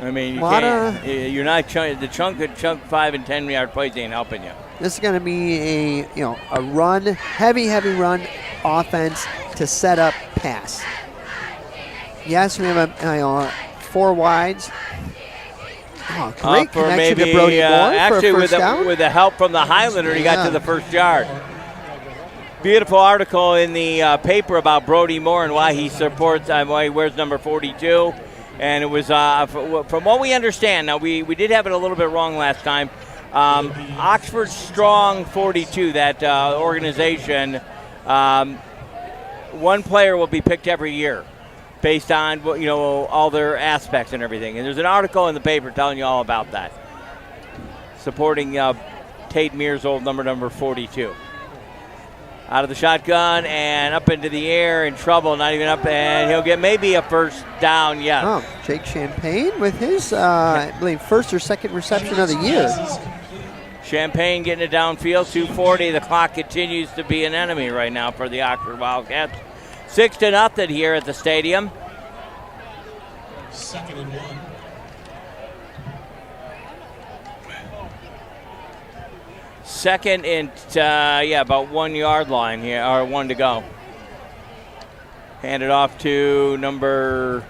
I mean, you can't, you're not the chunk 5 and 10 yard plays ain't helping you. This is going to be a run, heavy run offense to set up pass. Yes, we have 4 wides. Oh, great connection maybe, to Brody Moore actually for a first down. with the help from the Highlander, he got to the first yard. Beautiful article in the paper about Brody Moore and why he supports, why he wears number 42. And it was, from what we understand, now we did have it a little bit wrong last time. Oxford Strong 42, that organization, one player will be picked every year based on all their aspects and everything. And there's an article in the paper telling you all about that, supporting Tate Mears' old number 42. Out of the shotgun and up into the air, in trouble, not even up, and he'll get maybe a first down, yes. Oh, Jake Champagne with his, I believe, first or second reception of the year. Champagne getting it downfield, 2:40. The clock continues to be an enemy right now for the Oxford Wildcats. 6-0 here at the stadium. 2nd and 1. Second and, about 1 yard line here, or 1 to go. Hand it off to number,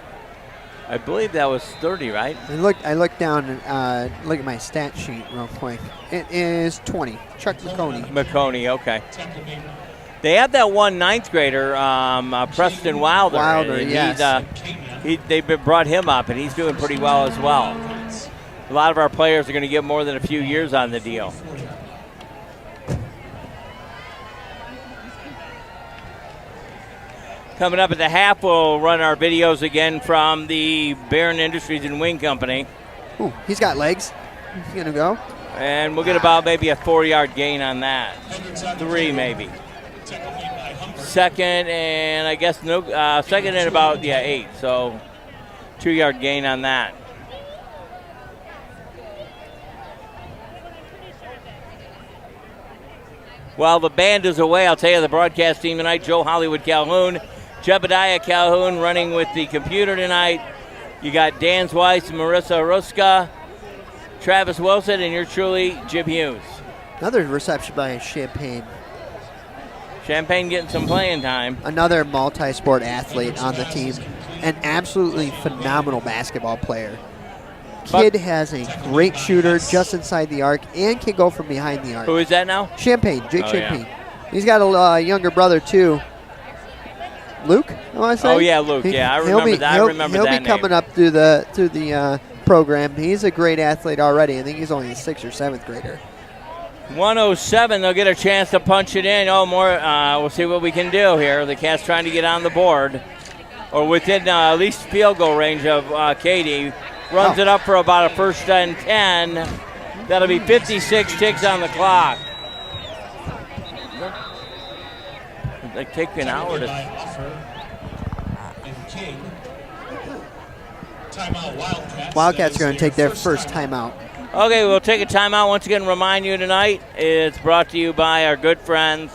I believe that was 30, right? I looked down and look at my stat sheet real quick. It is 20. Chuck McConey. McConey, okay. They have that one 9th grader, Preston Wilder. And yes. They've brought him up, and he's doing pretty well as well. A lot of our players are going to get more than a few years on the deal. Coming up at the half, we'll run our videos again from the Barron Industries and Wing Company. Ooh, he's got legs. He's going to go. And we'll get about maybe a 4-yard gain on that. 3 maybe. Second and I guess second and about 8. So 2-yard gain on that. While the band is away, I'll tell you the broadcast team tonight: Joe Hollywood Calhoun, Jebediah Calhoun running with the computer tonight. You got Dan Weiss, Marissa Ruska, Travis Wilson, and yours truly, Jim Hughes. Another reception by Champagne. Champagne getting some playing time. Another multi-sport athlete on the team. An absolutely phenomenal basketball player. Kid has a great shooter just inside the arc and can go from behind the arc. Who is that now? Champagne, Jake Champagne. Yeah. He's got a younger brother too. Luke, I want to say. Oh yeah, Luke. I remember that. He'll be coming up through the program. He's a great athlete already. I think he's only a 6th or 7th grader. 107. They'll get a chance to punch it in. Oh, more. We'll see what we can do here. The Cats trying to get on the board, or within at least field goal range of Katie. Runs it up for about a 1st and 10. That'll be 56 ticks on the clock. They take an hour to. Wildcats are going to take their first timeout. Okay, we'll take a timeout. Once again, remind you tonight, it's brought to you by our good friends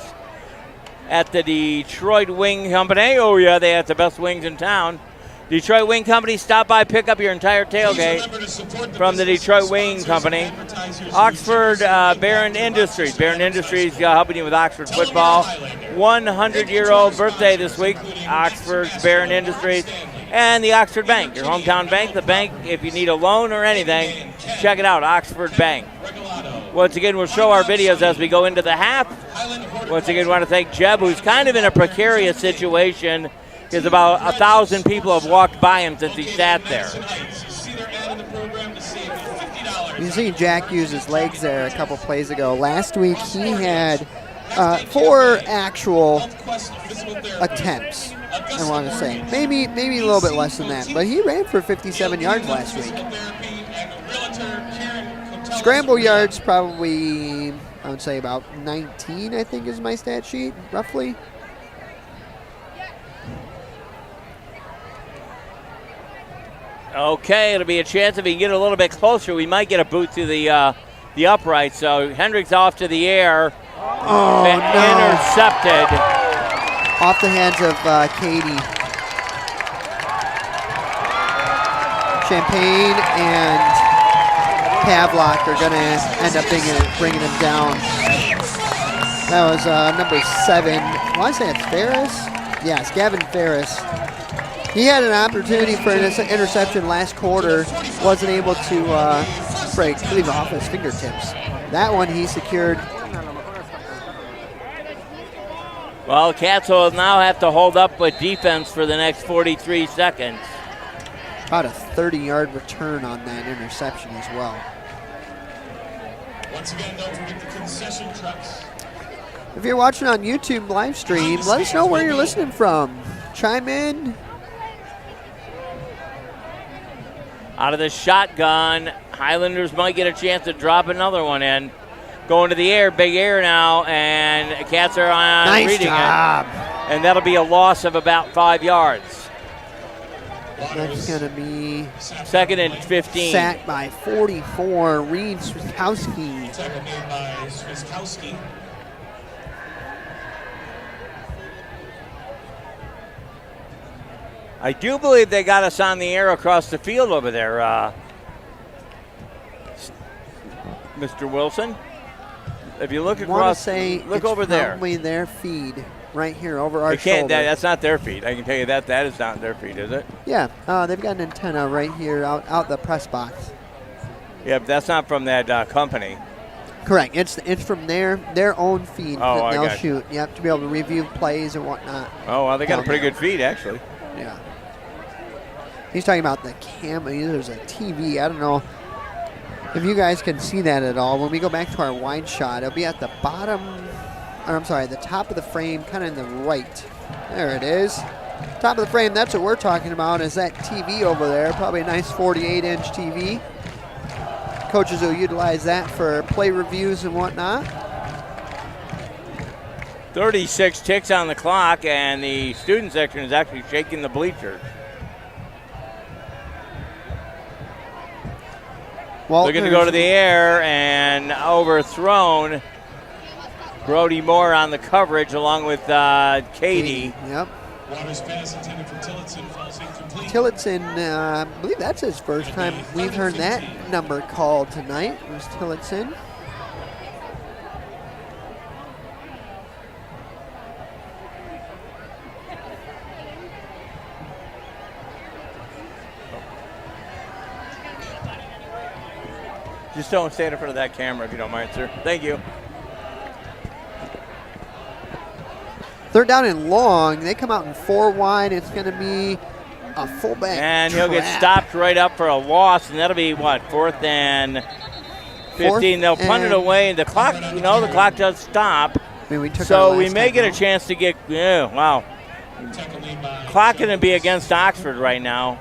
at the Detroit Wing Company. Oh, yeah, they have the best wings in town. Detroit Wing Company, stop by, pick up your entire tailgate from the Detroit Wing Company. Oxford Barron Industries. Barron Industries helping you with Oxford football. 100-year-old birthday this week. Oxford Barron Industries. And the Oxford Bank, your hometown bank. The bank, if you need a loan or anything, check it out, Oxford Bank. Once again, we'll show our videos as we go into the half. Once again, we want to thank Jeb, who's kind of in a precarious situation, because about 1,000 people have walked by him since he sat there. You see Jack use his legs there a couple plays ago. Last week he had 4 actual attempts, I want to say. Maybe a little bit less than that, but he ran for 57 yards last week. Scramble yards probably, I would say about 19, I think is my stat sheet, roughly. Okay, it'll be a chance if he can get a little bit closer. We might get a boot to the upright. So Hendricks off to the air. Oh, intercepted. Off the hands of Katie. Champagne and Pavlock are going to end up bringing him down. That was number 7. I want to say it's Ferris? Yes, Gavin Ferris. He had an opportunity for an interception last quarter. Wasn't able to leave it off his fingertips. That one he secured. Well, Cats will now have to hold up with defense for the next 43 seconds. About a 30-yard return on that interception as well. Once again, don't forget the concession trucks. If you're watching on YouTube live stream, let us know where you're listening from. Chime in. Out of the shotgun, Highlanders might get a chance to drop another one in. Going to the air, big air now, and Cats are on Nice reading job. it. And that'll be a loss of about 5 yards. That's going to be 2nd and 15. sacked by 44, Reed Swiskowski. Tackle made by Swiskowski. I do believe they got us on the air across the field over there, Mr. Wilson. If you look across, look over there. Probably their feed right here over our They can't, shoulder. that's not their feed. I can tell you that. That is not their feed, is it? Yeah, they've got an antenna right here out the press box. Yeah, but that's not from that company. Correct. It's from their own feed Oh, that I they'll got shoot. You have to be able to review plays and whatnot. Oh, well, they got a down pretty there. good feed, actually. Yeah. He's talking about the camera. There's a TV. I don't know if you guys can see that at all. When we go back to our wide shot, it'll be at the bottom, or I'm sorry, the top of the frame, kind of in the right. There it is. Top of the frame, that's what we're talking about, is that TV over there. Probably a nice 48-inch TV. Coaches will utilize that for play reviews and whatnot. 36 ticks on the clock, and the student section is actually shaking the bleachers. Looking to go to the air and overthrown. Brody Moore on the coverage along with Katie. Yep. Waters pass intended for Tillotson falls incomplete. Tillotson, I believe that's his first time we've heard that number called tonight. It was Tillotson. Just don't stand in front of that camera if you don't mind, sir. Thank you. 3rd down and long. They come out in 4 wide. It's going to be a fullback And he'll get trap. stopped right up for a loss, and that'll be, what, 4th and 15. They'll punt it and- away, and the clock, the clock does stop. I mean, we took our So we last may time get a out. chance to get, wow. Tackle made by Clock going to be against Oxford right now.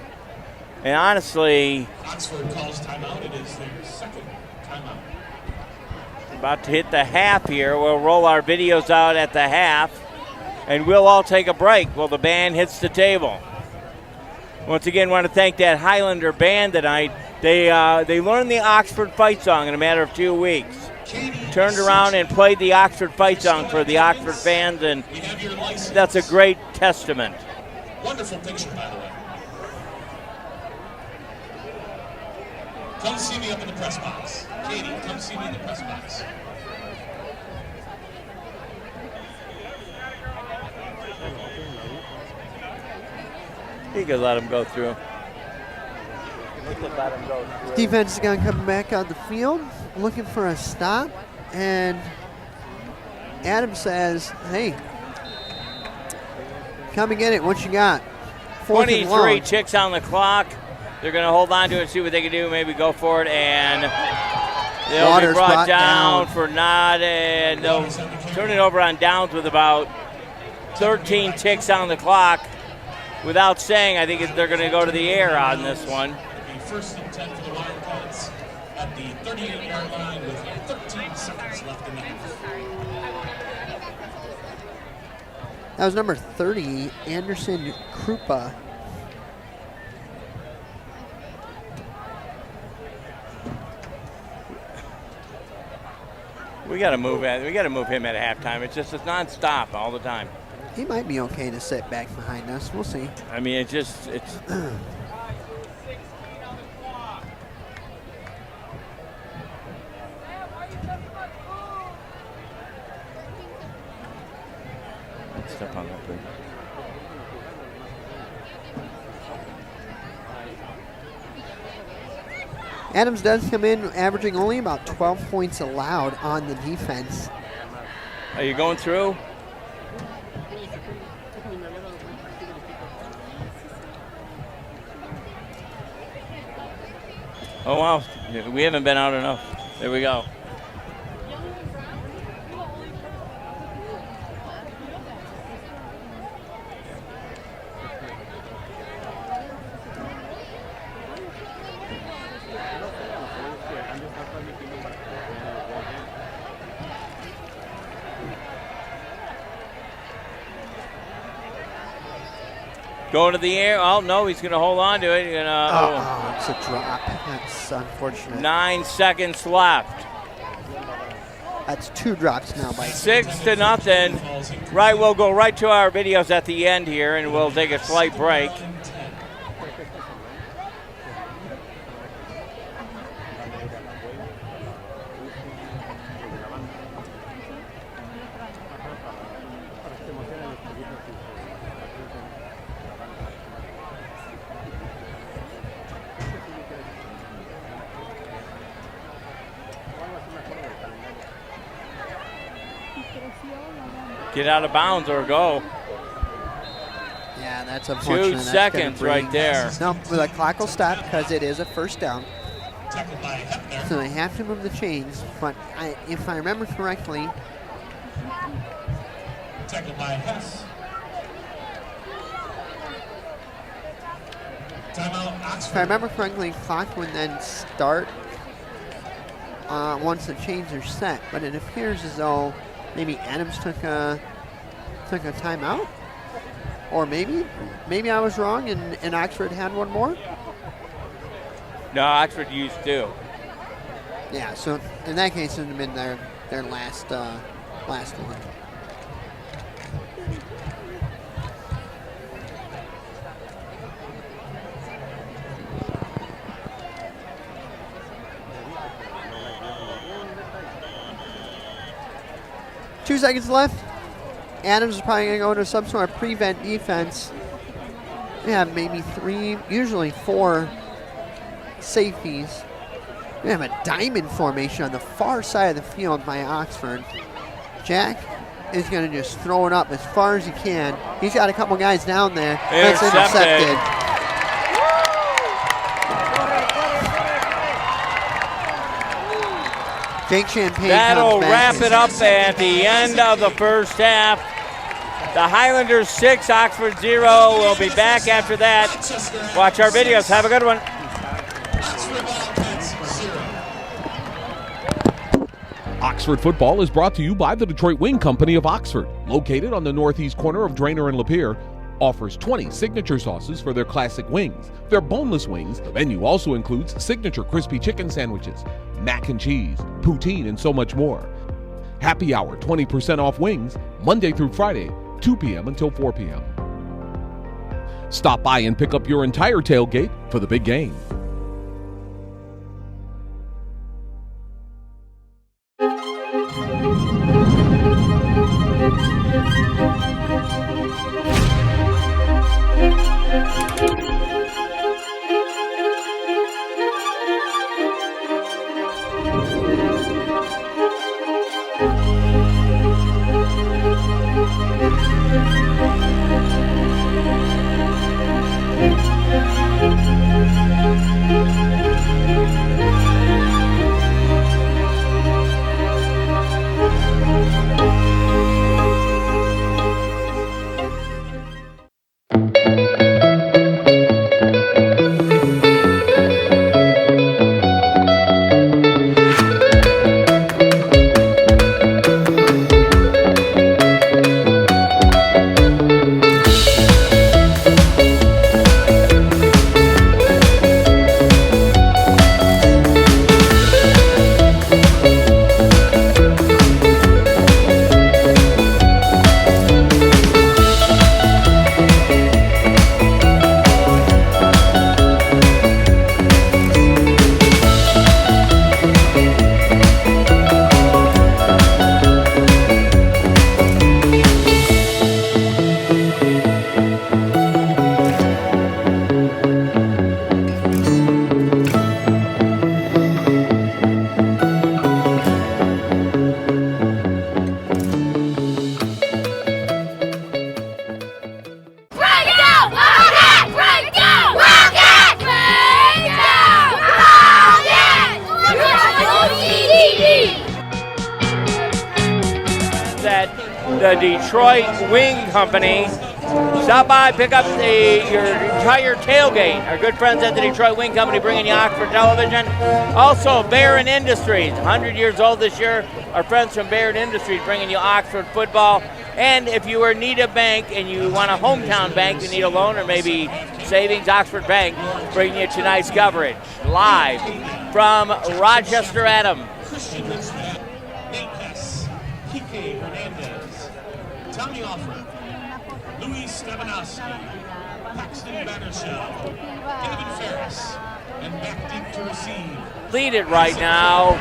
And honestly, Oxford calls timeout. It is their second timeout. about to hit the half here. We'll roll our videos out at the half, and we'll all take a break while the band hits the table. Once again, want to thank that Highlander band tonight. They learned the Oxford fight song in a matter of 2 weeks. Turned around and played the Oxford fight song for the Oxford fans, and We have your license. that's a great testament. Wonderful picture, by the way. Come see me up in the press box. Katie, come see me in the press box. You could let him go through. Defense is going to come back on the field, looking for a stop, and Adam says, "Hey, come and get it. What you got?" 4th and 23 long. ticks on the clock. They're going to hold on to it, see what they can do, maybe go for it, and they'll Waters be brought brought down down. for not, and they'll turn it over on downs with about 13 ticks on the clock. Without saying, I think they're going to go to the air on this one. The 1st and 10 for the Wildcats at the 38-yard line with 13 seconds left in the half. That was number 30, Anderson Krupa. We got to move him at halftime. It's nonstop all the time. He might be okay to sit back behind us. We'll see. I mean, it's step on that, please. Adams does come in averaging only about 12 points allowed on the defense. Are you going through? Oh, wow. We haven't been out enough. There we go. Going to the air. Oh, no, he's going to hold on to it. It's a drop. That's unfortunate. 9 seconds left. That's 2 drops now by 6-0. Right, we'll go right to our videos at the end here, and we'll take a slight break. Get out of bounds or go. Yeah, that's unfortunate. 2 seconds right there. No, the clock will stop because it is a first down. So they have to move the chains. But if I remember correctly, Tackled by Hess. Timeout, Oxford. if I remember correctly, clock would then start once the chains are set. But it appears as though maybe Adams took a timeout, or maybe I was wrong and Oxford had one more. No, Oxford used 2. Yeah, so in that case, it would have been their last one. Two seconds left. Adams is probably going to go into some sort of prevent defense. We have maybe 3, usually 4 safeties. We have a diamond formation on the far side of the field by Oxford. Jack is going to just throw it up as far as he can. He's got a couple guys down there. It's intercepted. Jake Champagne. That'll wrap it up at the end of the first half. The Highlanders 6, Oxford 0. We'll be back after that. Watch our videos. Have a good one. Oxford football is brought to you by the Detroit Wing Company of Oxford, located on the northeast corner of Drainer and Lapeer. Offers 20 signature sauces for their classic wings. Their boneless wings, the menu also includes signature crispy chicken sandwiches, mac and cheese, poutine, and so much more. Happy hour 20% off wings, Monday through Friday, 2 p.m. until 4 p.m. Stop by and pick up your entire tailgate for the big game. Detroit Wing Company. Stop by, pick up your entire tailgate. Our good friends at the Detroit Wing Company bringing you Oxford Television. Also, Barron Industries, 100 years old this year. Our friends from Barron Industries bringing you Oxford football. And if you are in need of bank and you want a hometown bank, you need a loan or maybe savings, Oxford Bank bringing you tonight's coverage live from Rochester, Adams. Christian Lindstrom, Nate Hess, Kike Hernandez, Tommy Offord, Luis Stefanowski, Paxton Battershaw, Kevin Ferris, and back deep to receive. Lead it right now.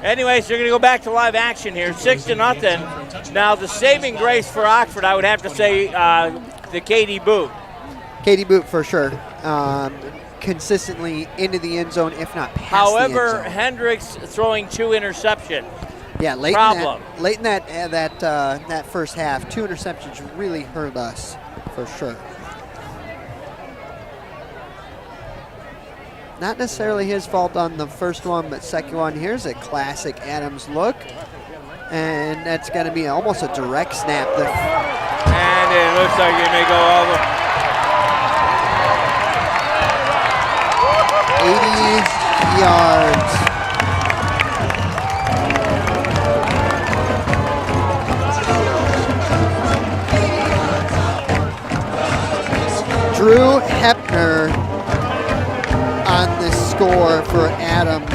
Anyways, they're going to go back to live action here, 6-0. Now, the saving grace for Oxford, I would have to say, the Katie Boot. Katie Boot for sure. Consistently into the end zone, if not past However, the end zone. Hendricks throwing 2 interceptions. Yeah, late Problem. in that first half, 2 interceptions really hurt us for sure. Not necessarily his fault on the first one, but second one. Here's a classic Adams look, and that's going to be almost a direct snap. And it looks like it may go all the 80 yards. Drew Hepner on this score for Adams.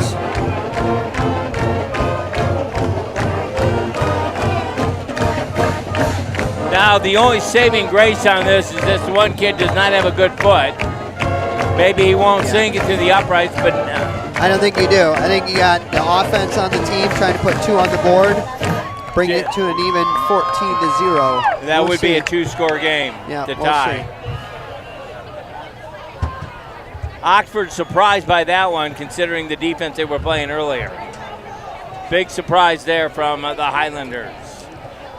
Now, the only saving grace on this is this one kid does not have a good foot. Maybe he won't sink it to the uprights, but I don't think you do. I think you got the offense on the team trying to put 2 on the board, bring it to an even 14-0. That would be a 2-score game to tie. Oxford surprised by that one, considering the defense they were playing earlier. Big surprise there from the Highlanders.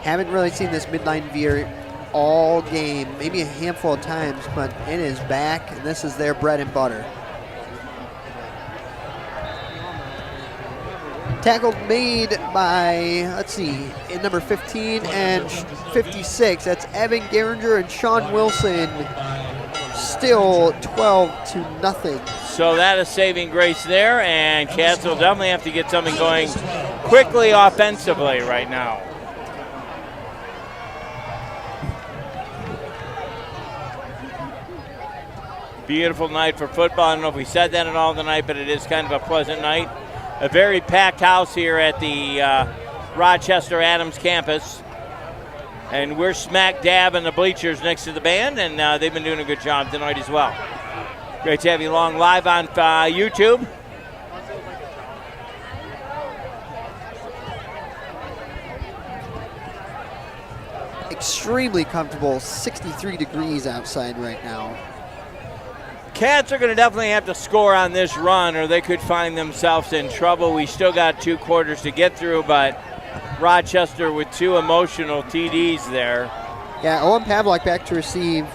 Haven't really seen this midline veer all game, maybe a handful of times, but it is back, and this is their bread and butter. Tackle made by, let's see, in number 15 and 56. That's Evan Geringer and Sean Wilson. Still 12-0. So that is saving grace there, and Cats will definitely have to get something going quickly offensively right now. Beautiful night for football. I don't know if we said that at all tonight, but it is kind of a pleasant night. A very packed house here at the Rochester Adams campus. And we're smack dab in the bleachers next to the band, and they've been doing a good job tonight as well. Great to have you along live on YouTube. Extremely comfortable, 63 degrees outside right now. Cats are going to definitely have to score on this run, or they could find themselves in trouble. We still got 2 quarters to get through, but Rochester with 2 emotional TDs there. Yeah, Owen Pavlik back to receive.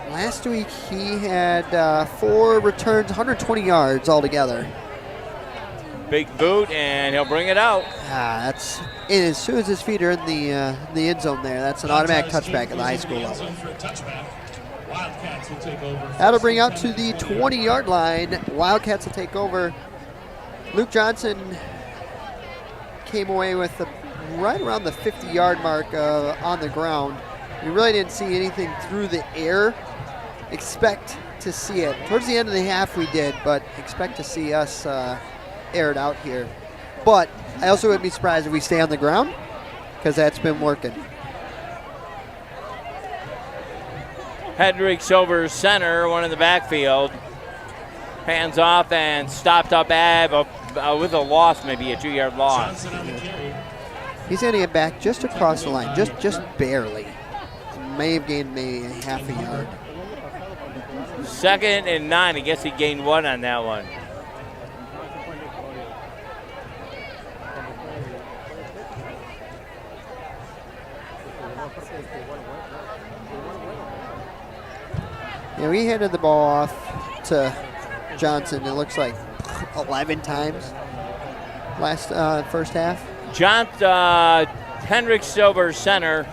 Last week he had 4 returns, 120 yards altogether. Big boot, and he'll bring it out. That's as soon as his feet are in the end zone there. That's an automatic touchback at the high school level. That'll bring out to the 20-yard line. Wildcats will take over. Luke Johnson came away with right around the 50-yard mark on the ground. We really didn't see anything through the air. Expect to see it. Towards the end of the half we did, but expect to see us air it out here. But I also wouldn't be surprised if we stay on the ground, because that's been working. Hendricks over center, one in the backfield. Hands off and stopped up with a loss, maybe a 2-yard loss. He's going to get back just across the line, just barely. may have gained maybe half a yard. 2nd and 9. I guess he gained 1 on that one. Yeah, we handed the ball off to Johnson, it looks like 11 times last first half. Hendrick Silver center.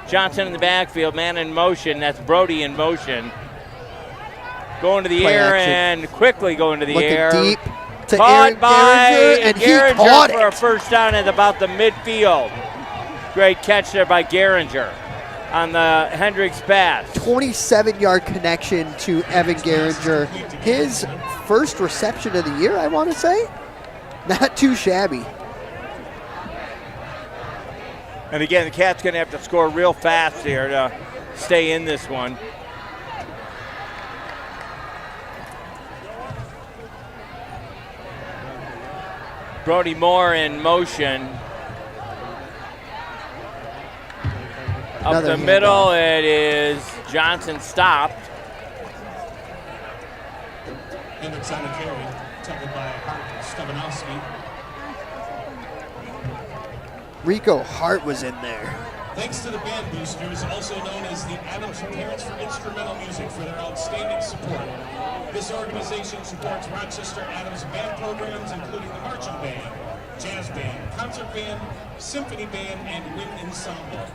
Johnson in the backfield, man in motion. That's Brody in motion. Going to the Play air action. and quickly going to the Looking air. deep to Caught by Gehringer, and he Gehringer caught for a it. first down at about the midfield. Great catch there by Gehringer on the Hendricks pass. 27-yard connection to Evan Gehringer. His first reception of the year, I want to say. Not too shabby. And again, the Cats going to have to score real fast here to stay in this one. Brody Moore in motion. Up Another the middle, handoff. it is Johnson stopped. Hendricks on the carry, tackled by Stefanowski. Rico Hart was in there. Thanks to the Band Boosters, also known as the Adams Parents for Instrumental Music, for their outstanding support. This organization supports Rochester Adams band programs, including the marching band, jazz band, concert band, symphony band, and wind ensemble.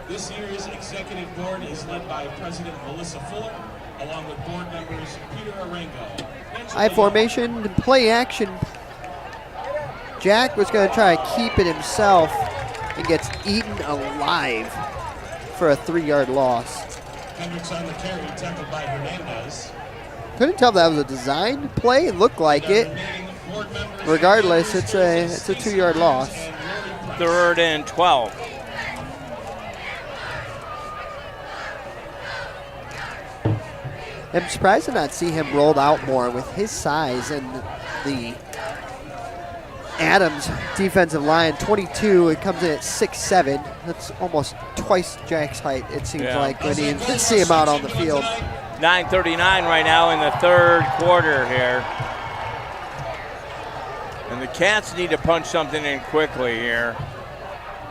This year's executive board is led by President Melissa Fuller, along with board members Peter Arango. High formation, play action. Jack was going to try to keep it himself and gets eaten alive for a 3-yard loss. Hendricks on the carry, tackled by Hernandez. Couldn't tell if that was a design play. It looked like it. Regardless, it's a 2-yard loss. 3rd and 12. I'm surprised to not see him rolled out more with his size and the Adams defensive line. 22, it comes in at 6'7". That's almost twice Jack's height, it seems like, when you see him out on the field. 9:39 right now in the 3rd quarter here. And the Cats need to punch something in quickly here.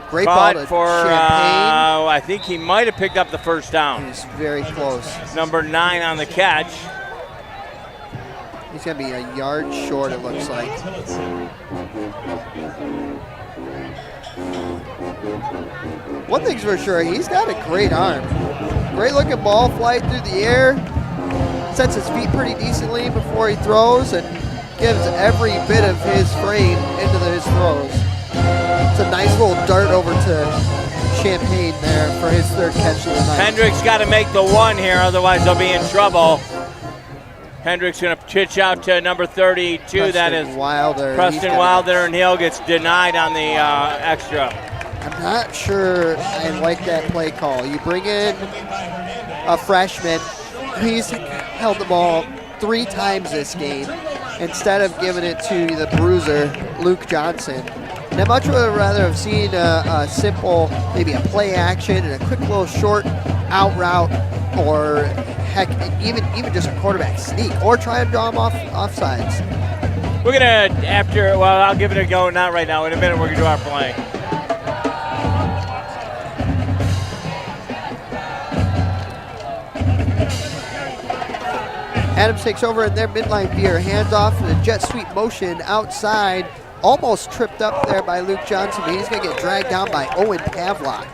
Great ball Caught to for, Champagne. I think he might have picked up the first down. He's very close. Number 9 on the catch. He's going to be a yard short, it looks like. One thing's for sure, he's got a great arm. Great looking ball flight through the air. Sets his feet pretty decently before he throws and gives every bit of his frame into his throws. It's a nice little dart over to Champagne there for his 3rd catch of the night. Hendricks got to make the 1 here, otherwise they'll be in trouble. Hendricks going to pitch out to number 32. Preston that is Wilder. Preston Wilder, and Hill gets denied on the extra. I'm not sure I like that play call. You bring in a freshman. He's held the ball 3 times this game instead of giving it to the bruiser, Luke Johnson. And I much would rather have seen a simple, maybe a play action and a quick little short out route, or heck, even just a quarterback sneak, or try and draw him off offsides. We're going to, I'll give it a go, not right now. In a minute, we're going to do our play. Adams takes over in their midline veer, hands off in a jet sweep motion outside. Almost tripped up there by Luke Johnson, but he's going to get dragged down by Owen Pavlock.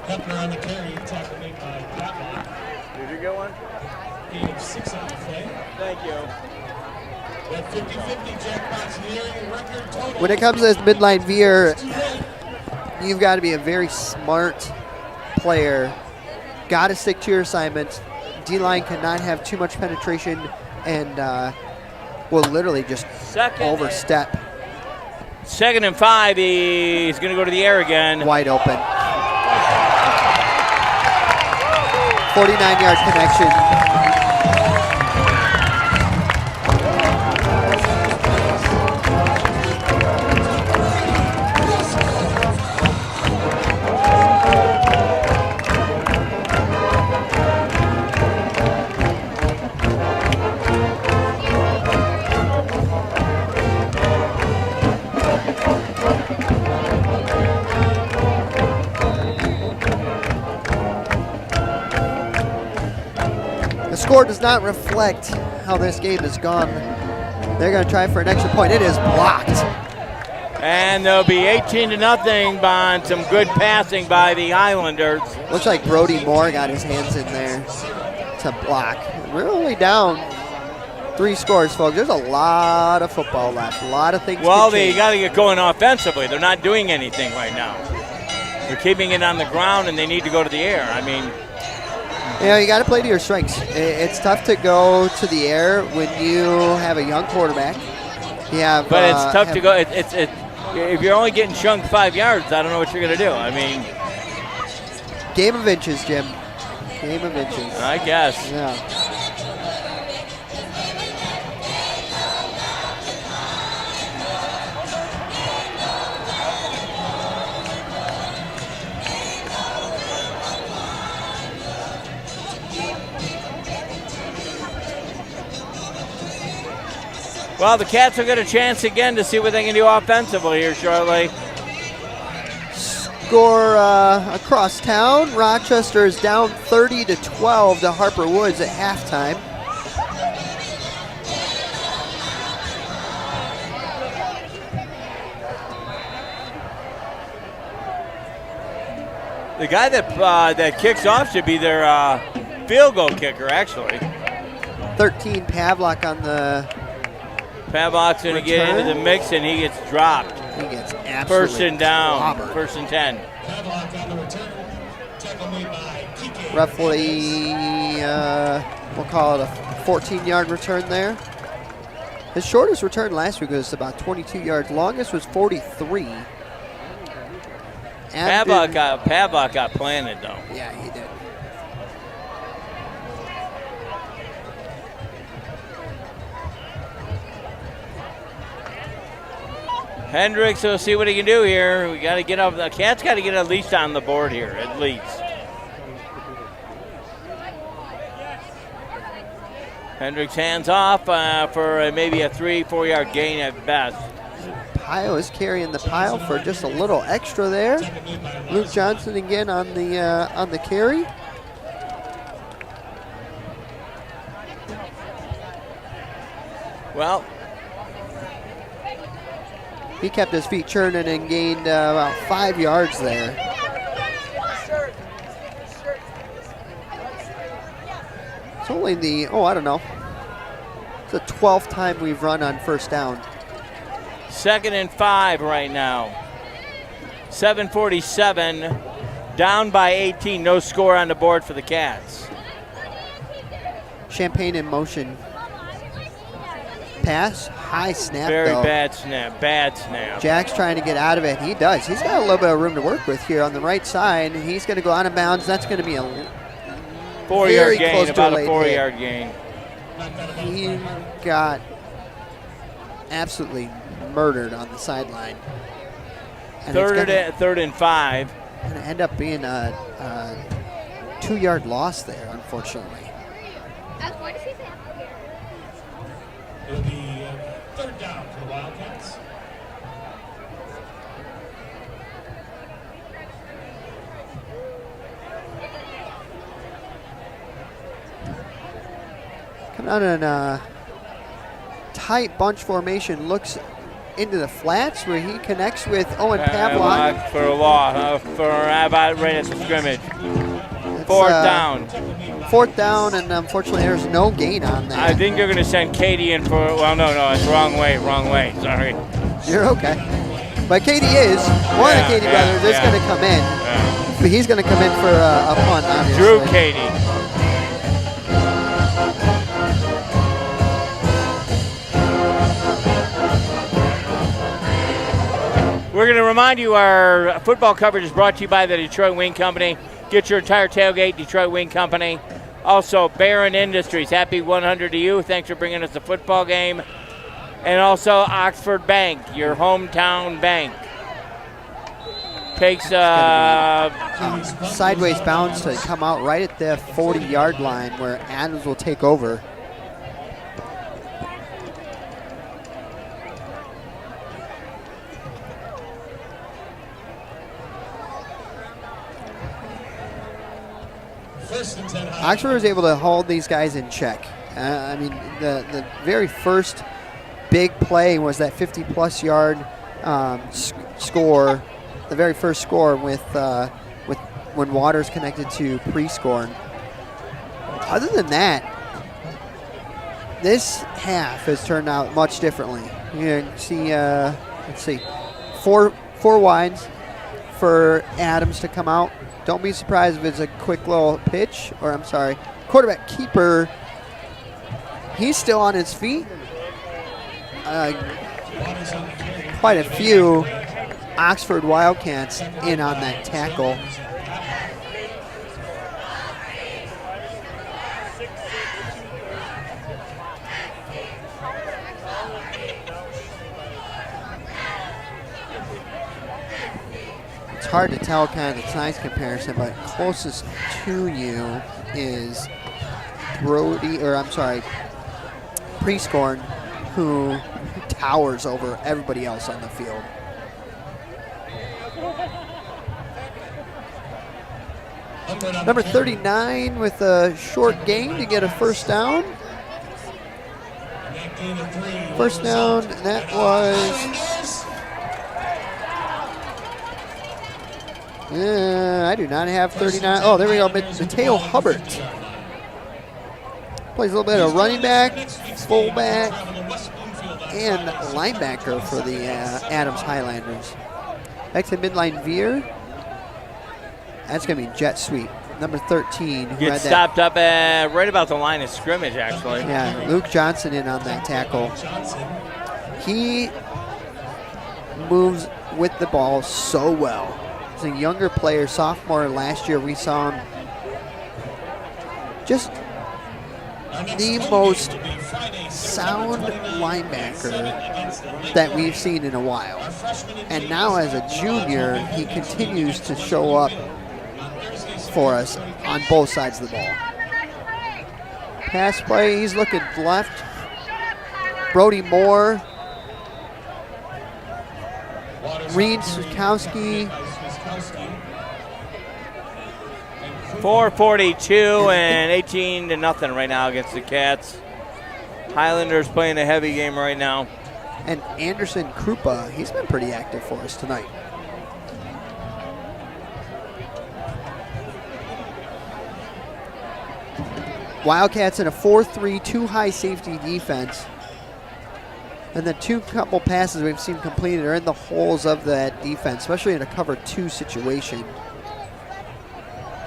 Hefner on the carry, tackle made by Pavlock. Did you get one? Gain of 6 on the play. Thank you. That 50-50 jackpot's nearing record total. When it comes to this midline veer, you've got to be a very smart player. Got to stick to your assignments. D-line cannot have too much penetration and will literally just overstep. 2nd and 5, he's going to go to the air again. Wide open. 49-yard connection. score does not reflect how this game has gone. They're going to try for an extra point. It is blocked. And there'll be 18-0 on some good passing by the Highlanders. Looks like Brody Moore got his hands in there to block. We're only down 3 scores, folks. There's a lot of football left. A lot of things. Well, they got to get going offensively. They're not doing anything right now. They're keeping it on the ground, and they need to go to the air. I mean, you got to play to your strengths. It's tough to go to the air when you have a young quarterback. But it's tough to go. It's if you're only getting chunked 5 yards, I don't know what you're going to do. I mean, game of inches, Jim. Game of inches. I guess. Yeah. Well, the Cats will get a chance again to see what they can do offensively here shortly. Score across town. Rochester is down 30-12 to Harper Woods at halftime. The guy that kicks off should be their field goal kicker, actually. 13 Pavlik on the Pavlik's going to get into the mix, and he gets dropped. He gets absolutely first and down, clobbered. first and 10. Pavlik on the return. Tackle made by Kike. Roughly, we'll call it a 14-yard return there. His shortest return last week was about 22 yards. Longest was 43. Pavlik got planted, though. Yeah, he did. Hendricks will see what he can do here. We got to get up. The Cats got to get at least on the board here, at least. Hendricks hands off for maybe a 3-4 yard gain at best. Pyle is carrying the pile for just a little extra there. Luke Johnson again on the carry. Well, he kept his feet churning and gained about 5 yards there. It's only I don't know. It's the 12th time we've run on first down. 2nd and 5 right now. 7:47, down by 18. No score on the board for the Cats. Champagne in motion. Pass, high snap Very though. bad snap. Jack's trying to get out of it. He does. He's got a little bit of room to work with here on the right side, and he's going to go out of bounds. That's going to be a 4-yard gain, close to about a a late 4-yard gain. He got absolutely murdered on the sideline. And Third and 5. Going to end up being a 2-yard loss there, unfortunately. It'll be third down for the Wildcats. Coming out in a tight bunch formation, looks into the flats where he connects with Owen Pavlik. For a loss, for about right at the scrimmage. Fourth down. Fourth down, and unfortunately there's no gain on that. I think they're going to send Katie in for, well, no, it's wrong way, sorry. You're okay. But Katie is, one of the Katie brothers is going to come in. Yeah. But he's going to come in for a punt, obviously. Drew Katie. We're going to remind you our football coverage is brought to you by the Detroit Wing Company. Get your entire tailgate, Detroit Wing Company. Also, Barron Industries, happy 100 to you. Thanks for bringing us the football game. And also, Oxford Bank, your hometown bank. Takes sideways bounce to come out right at the 40-yard line where Adams will take over. Oxford was able to hold these guys in check. I mean, the very first big play was that 50-plus yard score, the very first score with when Waters connected to pre-score. Other than that, this half has turned out much differently. You can see, let's see, four wides for Adams to come out. Don't be surprised if it's a quick little pitch, or I'm sorry, quarterback keeper. He's still on his feet. Quite a few Oxford Wildcats in on that tackle. It's hard to tell kind of the size comparison, but closest to you is Prescorn, who towers over everybody else on the field. Number 39 with a short gain to get a first down. First down, that was... I do not have 39. Oh, there we go. Mateo Hubbard. Plays a little bit of running back, fullback, and linebacker for the Adams Highlanders. Exit midline veer. That's going to be jet sweep. Number 13. Gets stopped up right about the line of scrimmage, actually. Yeah, Luke Johnson in on that tackle. He moves with the ball so well. He's a younger player, sophomore last year. We saw him just the most sound linebacker that we've seen in a while. And now as a junior, he continues to show up for us on both sides of the ball. Pass play, he's looking left. Brody Moore. Reed Sukowski. 4:42 and 18-0 right now against the Cats. Highlanders playing a heavy game right now. And Anderson Krupa, he's been pretty active for us tonight. Wildcats in a 4-3, two high safety defense. And the couple passes we've seen completed are in the holes of that defense, especially in a cover 2 situation.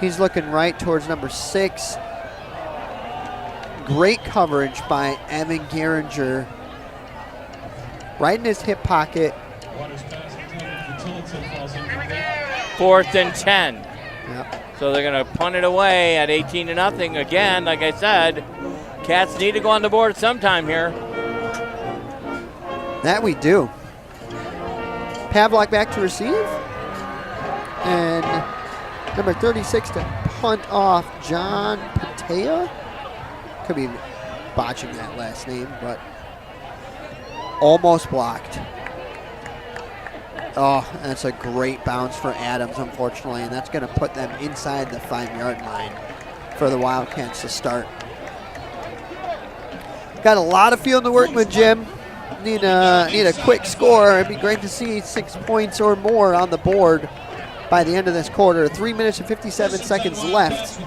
He's looking right towards number 6. Great coverage by Evan Geringer. Right in his hip pocket. 4th and 10. Yep. So they're going to punt it away at 18-0 again. Like I said, Cats need to go on the board sometime here. That we do. Pavlak back to receive. And number 36 to punt off, John Patea. Could be botching that last name, but almost blocked. Oh, that's a great bounce for Adams, unfortunately, and that's going to put them inside the 5-yard line for the Wildcats to start. Got a lot of field to work with, Jim. Need a quick score. It'd be great to see 6 points or more on the board by the end of this quarter. 3 minutes and 57 seconds left.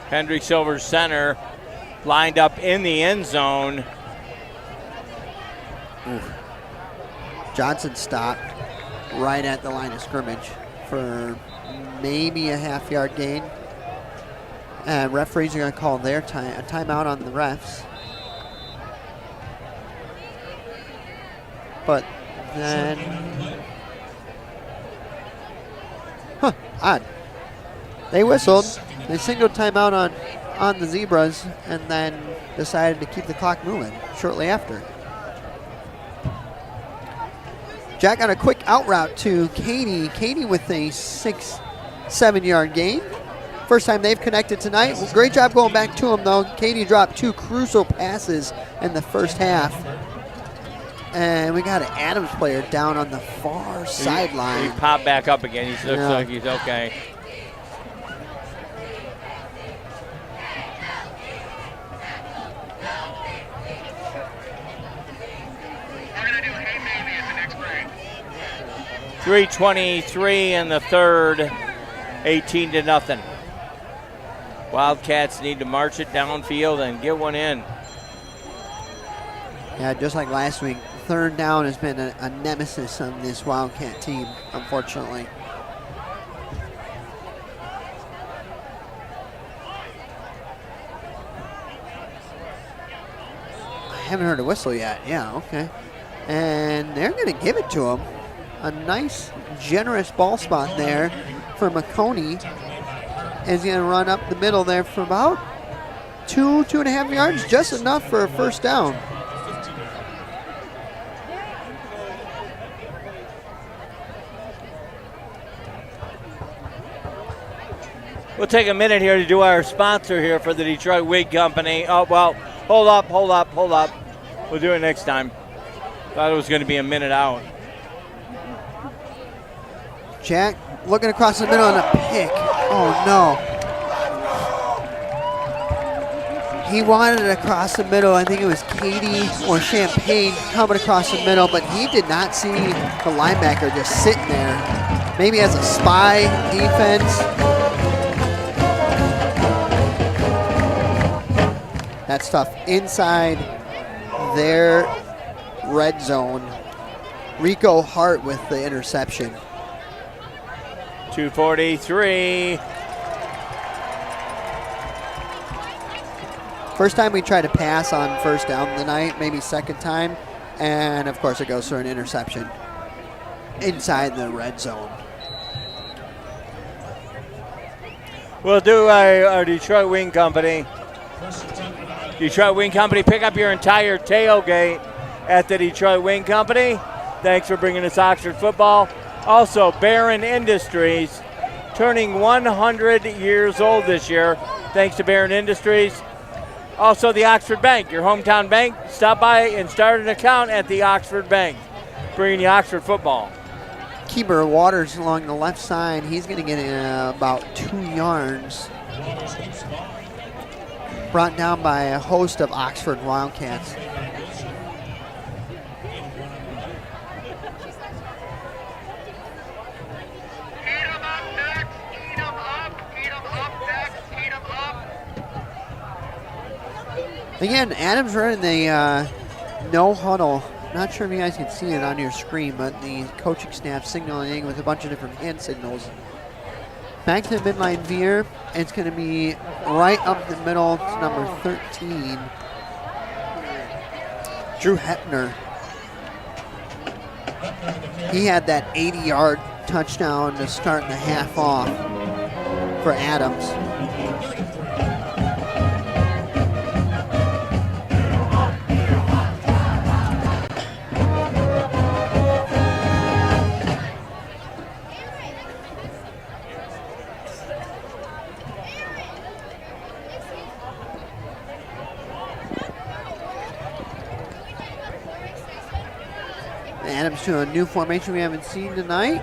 Hendrick Silver center lined up in the end zone. Oof. Johnson stopped right at the line of scrimmage for maybe a half-yard gain. Referees are going to call their a timeout on the refs. But then, odd. They whistled. They singled timeout on the Zebras and then decided to keep the clock moving shortly after. Jack on a quick out route to Katie. Katie with a 6-7 yard gain. First time they've connected tonight. Well, great job going back to him, though. Katie dropped 2 crucial passes in the first half. And we got an Adams player down on the far sideline. He popped back up again. He looks like he's okay. We're going to do Hey Baby at the next break. 3:23 in the third, 18-0. Wildcats need to march it downfield and get one in. Yeah, just like last week, third down has been a nemesis on this Wildcat team, unfortunately. I haven't heard a whistle yet. Yeah, okay. And they're going to give it to him. A nice, generous ball spot there for McConey. Is going to run up the middle there for about 2.5 yards, just enough for a first down. We'll take a minute here to do our sponsor here for the Detroit Wig Company. Oh, well, hold up. We'll do it next time. Thought it was going to be a minute out. Jack looking across the middle on a pick. Oh, no. He wanted it across the middle. I think it was Katie or Champagne coming across the middle, but he did not see the linebacker just sitting there. Maybe as a spy defense. That's tough. Inside their red zone. Rico Hart with the interception. 2:43. First time we try to pass on first down tonight, maybe second time. And of course it goes for an interception inside the red zone. We'll do our Detroit Wing Company. Detroit Wing Company, pick up your entire tailgate at the Detroit Wing Company. Thanks for bringing us Oxford football. Also, Barron Industries, turning 100 years old this year. Thanks to Barron Industries. Also, the Oxford Bank, your hometown bank. Stop by and start an account at the Oxford Bank, bringing you Oxford football. Keeper Waters along the left side. He's going to get about 2 yards. Brought down by a host of Oxford Wildcats. Again, Adams running the no huddle. Not sure if you guys can see it on your screen, but the coaching staff signaling with a bunch of different hand signals. Back to the midline veer. It's going to be right up the middle to number 13, Drew Hepner. He had that 80-yard touchdown to start the half off for Adams. Adams to a new formation we haven't seen tonight.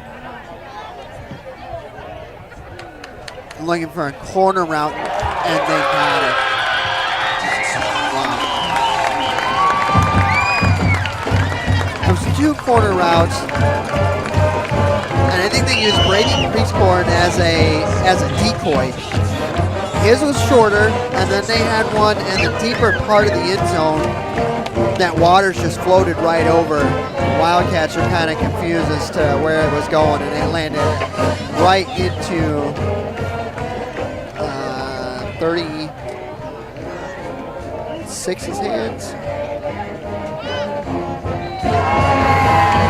Looking for a corner route, and they got it. Wow. Those 2 corner routes, and I think they used Brady Priestborn as a decoy. His was shorter, and then they had one in the deeper part of the end zone that Waters just floated right over. Wildcats are kind of confused as to where it was going, and it landed right into 36's hands.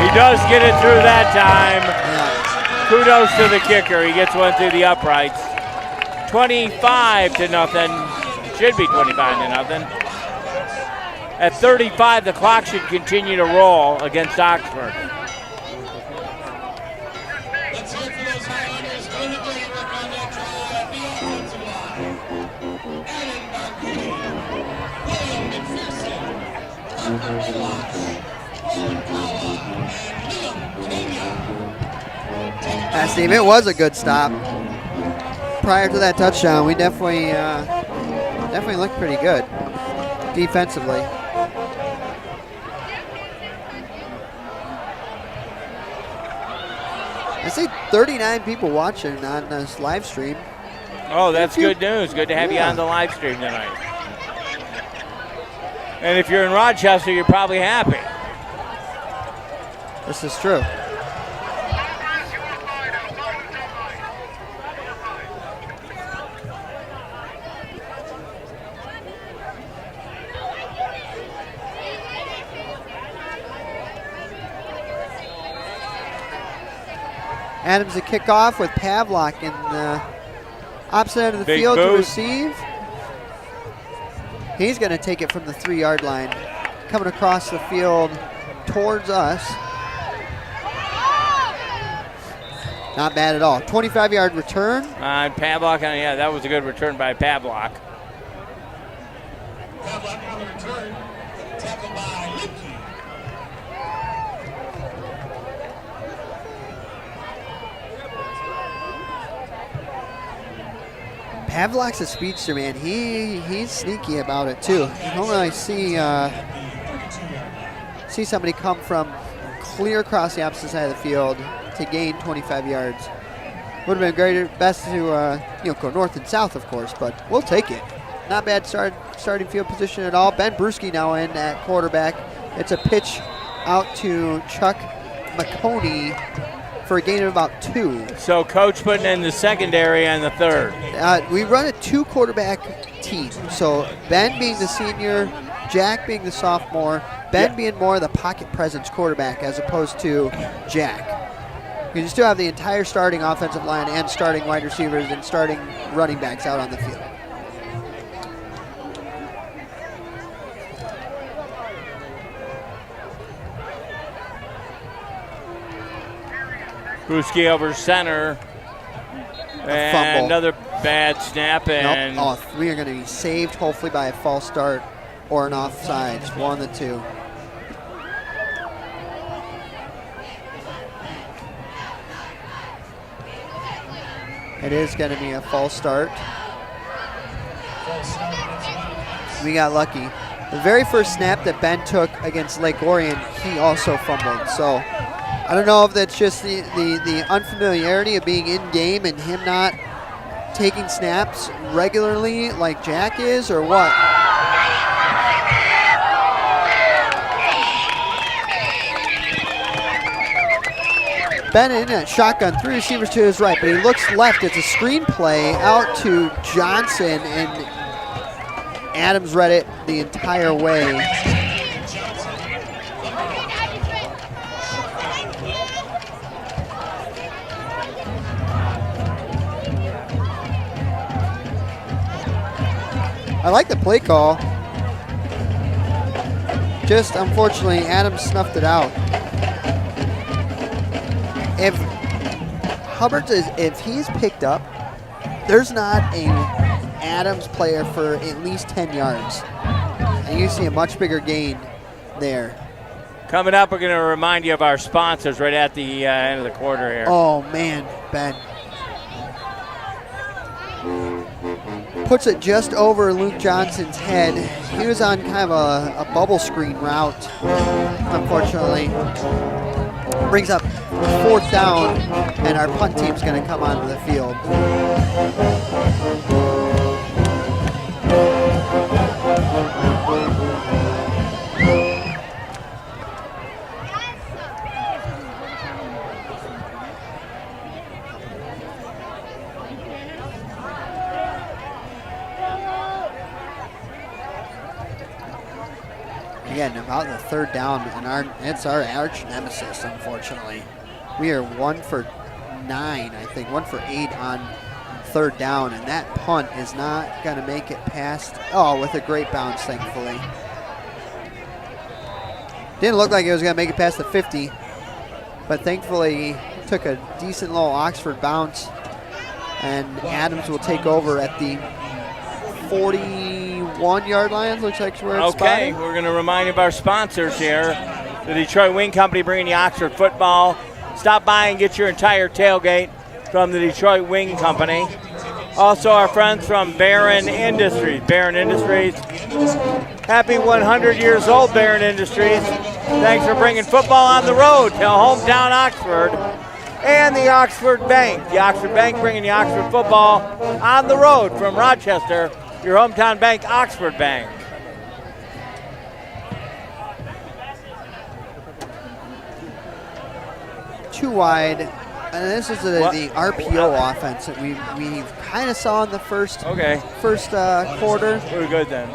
He does get it through that time. Yeah. Kudos to the kicker. He gets one through the uprights. 25-0. Should be 25-0. At 35, the clock should continue to roll against Oxford. Highlanders doing the dirty work on that draw at the offensive line. Adam Barkley, William McPherson, Parker Milosh, Owen Kawa, and Liam Canavia. Steve, it was a good stop. Prior to that touchdown, we definitely looked pretty good defensively. I see 39 people watching on this live stream. Oh, that's good news. Good to have you on the live stream tonight. And if you're in Rochester, you're probably happy. This is true. Adams to kick off with Pavlak in the opposite end of the Big field boot. to receive. He's going to take it from the 3-yard line, coming across the field towards us. Not bad at all. 25-yard return. Pavlak, yeah, that was a good return by Pavlak. Pavlak on the return, tackled by Lipke. Pavlak's a speedster, man. He's sneaky about it too. You don't really see somebody come from clear across the opposite side of the field to gain 25 yards. Would have been great, best to go north and south, of course, but we'll take it. Not bad starting field position at all. Ben Brewski now in at quarterback. It's a pitch out to Chuck McConey for a gain of about 2. So coach putting in the secondary and the third. We run a 2-quarterback team. So Ben being the senior, Jack being the sophomore, Ben being more the pocket presence quarterback as opposed to Jack. You still have the entire starting offensive line and starting wide receivers and starting running backs out on the field. Brewski over center. And fumble. another bad snap. And Nope. We are going to be saved hopefully by a false start or an offside. Just one of the two. It is going to be a false start. We got lucky. The very first snap that Ben took against Lake Orion, he also fumbled. So I don't know if that's just the unfamiliarity of being in game and him not taking snaps regularly like Jack is, or what. Ben in a shotgun, 3 receivers to his right, but he looks left. It's a screen play out to Johnson, and Adams read it the entire way. I like the play call. Just unfortunately, Adams snuffed it out. If Hubbard if he's picked up, there's not a Adams player for at least 10 yards. And you see a much bigger gain there. coming up, we're going to remind you of our sponsors right at the end of the quarter here. Oh, man, Ben. Puts it just over Luke Johnson's head. He was on kind of a bubble screen route, unfortunately. Brings up 4th down, and our punt team's going to come onto the field. Again, about the 3rd down, and it's our arch nemesis, unfortunately. We are 1 for 9, I think, 1 for 8 on 3rd down, and that punt is not going to make it past, with a great bounce, thankfully. Didn't look like it was going to make it past the 50, but thankfully took a decent little Oxford bounce, and Adams will take over at the 41-yard line. Looks like where it's Okay, spotted. we're going to remind you of our sponsors here. The Detroit Wing Company bringing you Oxford football. Stop by and get your entire tailgate from the Detroit Wing Company. Also, our friends from Barron Industries. Barron Industries. Happy 100 years old, Barron Industries. Thanks for bringing football on the road to hometown Oxford. And the Oxford Bank. The Oxford Bank bringing the Oxford football on the road from Rochester, your hometown bank, Oxford Bank. Too wide. And this is the RPO offense that we kind of saw in the first quarter. We're good then.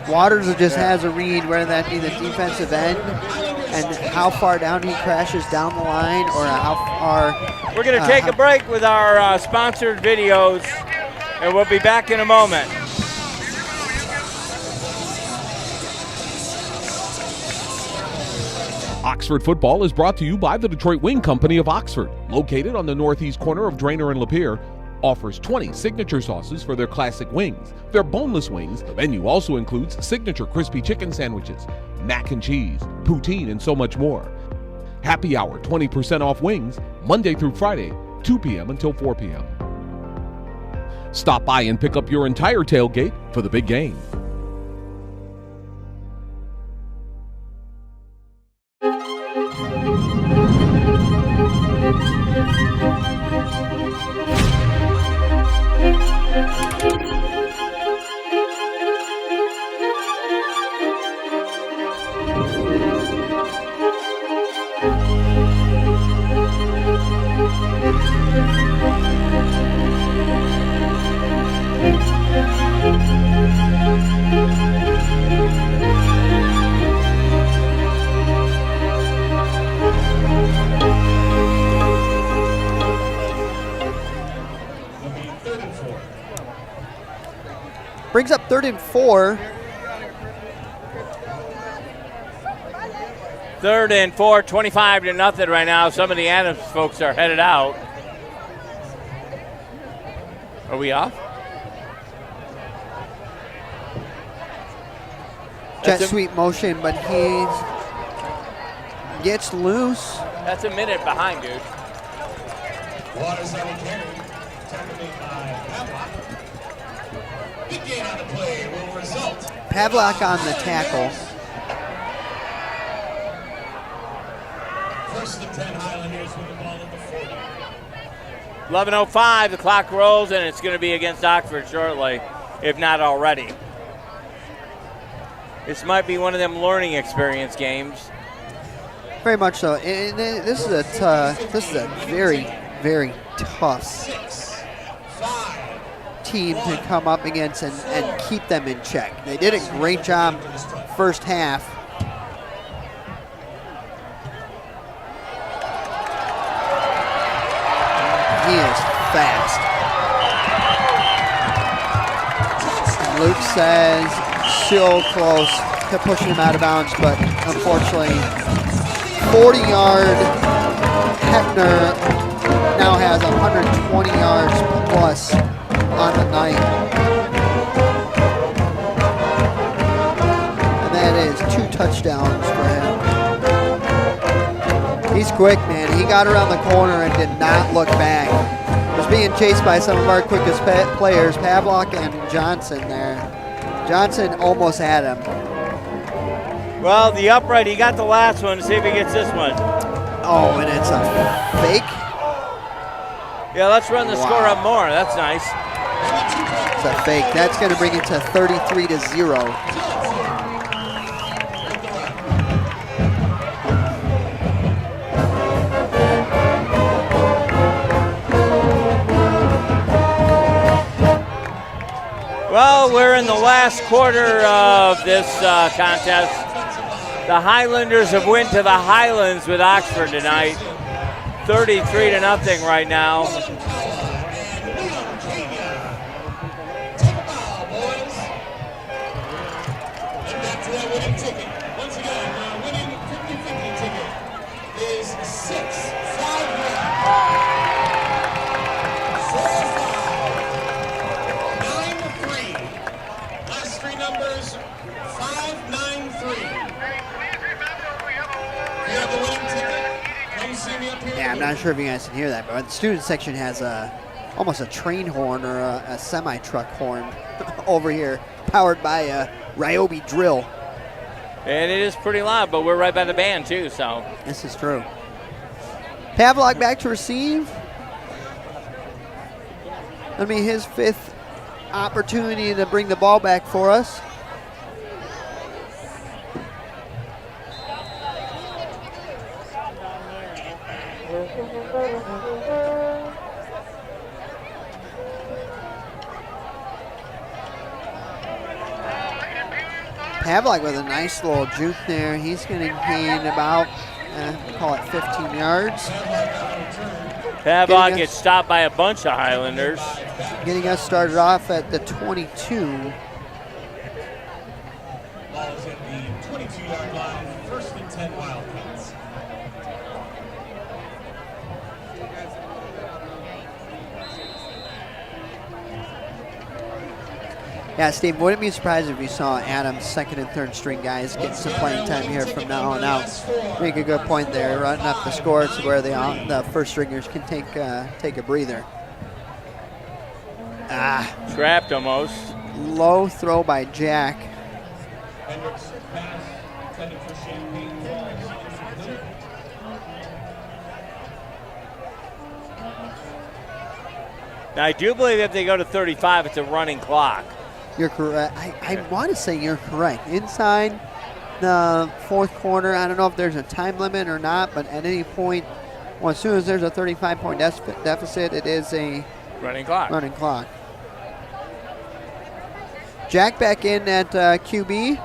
Waters just has a read, whether that be the defensive end and how far down he crashes down the line, or how far. We're going to take a break with our sponsored videos, and we'll be back in a moment. Oxford football is brought to you by the Detroit Wing Company of Oxford, located on the northeast corner of Drainer and Lapeer. Offers 20 signature sauces for their classic wings. Their boneless wings, the menu also includes signature crispy chicken sandwiches, mac and cheese, poutine, and so much more. Happy hour 20% off wings, Monday through Friday, 2 p.m. until 4 p.m. Stop by and pick up your entire tailgate for the big game. Brings up 3rd and 4. 3rd and 4, 25-0 right now. Some of the Adams folks are headed out. Are we off? Jet sweep motion, but he gets loose. That's a minute behind, dude. Waters on the carry. Tackled by Pavlock. Big gain on the play will result. Pavlock on the tackle. First and 10 Highlanders with the ball at the 40. 11:05, the clock rolls, and it's going to be against Oxford shortly, if not already. This might be one of them learning experience games. Very much so. And this is a very, very tough team to come up against and keep them in check. They did a great job first half. He is fast. And Luke says still close to pushing him out of bounds, but unfortunately 40-yard Heppner now has 120 yards plus on the night. And that is 2 touchdowns for him. He's quick, man. He got around the corner and did not look back. Was being chased by some of our quickest players, Pavlock and Johnson there. Johnson almost had him. Well, the upright, he got the last one. See if he gets this one. Oh, and it's a fake? Yeah, let's run the score up more. That's nice. It's a fake. That's going to bring it to 33-0. Well, we're in the last quarter of this contest. The Highlanders have went to the Highlands with Oxford tonight. 33-0 right now. Once again, winning 50-50 ticket is 6-5 sure if you guys can hear that, but the student section has almost a train horn or a semi-truck horn over here, powered by a Ryobi drill. And it is pretty loud, but we're right by the band too, so. This is true. Pavlok back to receive. That'll be his 5th opportunity to bring the ball back for us. Pavlok with a nice little juke there. He's going to gain about, call it 15 yards. Pavlok gets stopped by a bunch of Highlanders. Getting us started off at the 22. Ball is at the 22-yard line, 1st and 10 Wildcats. Yeah, Steve, wouldn't be surprised if you saw Adams' 2nd and 3rd string guys get some playing time here from now on out. Make a good point there, running up the score to where the first stringers can take a breather. Trapped almost. Low throw by Jack. Hendricks pass intended for Champagne. Now, I do believe if they go to 35, it's a running clock. You're correct. I want to say you're correct. Inside the 4th quarter, I don't know if there's a time limit or not, but at any point, well, as soon as there's a 35-point deficit, it is a running clock. Jack back in at QB.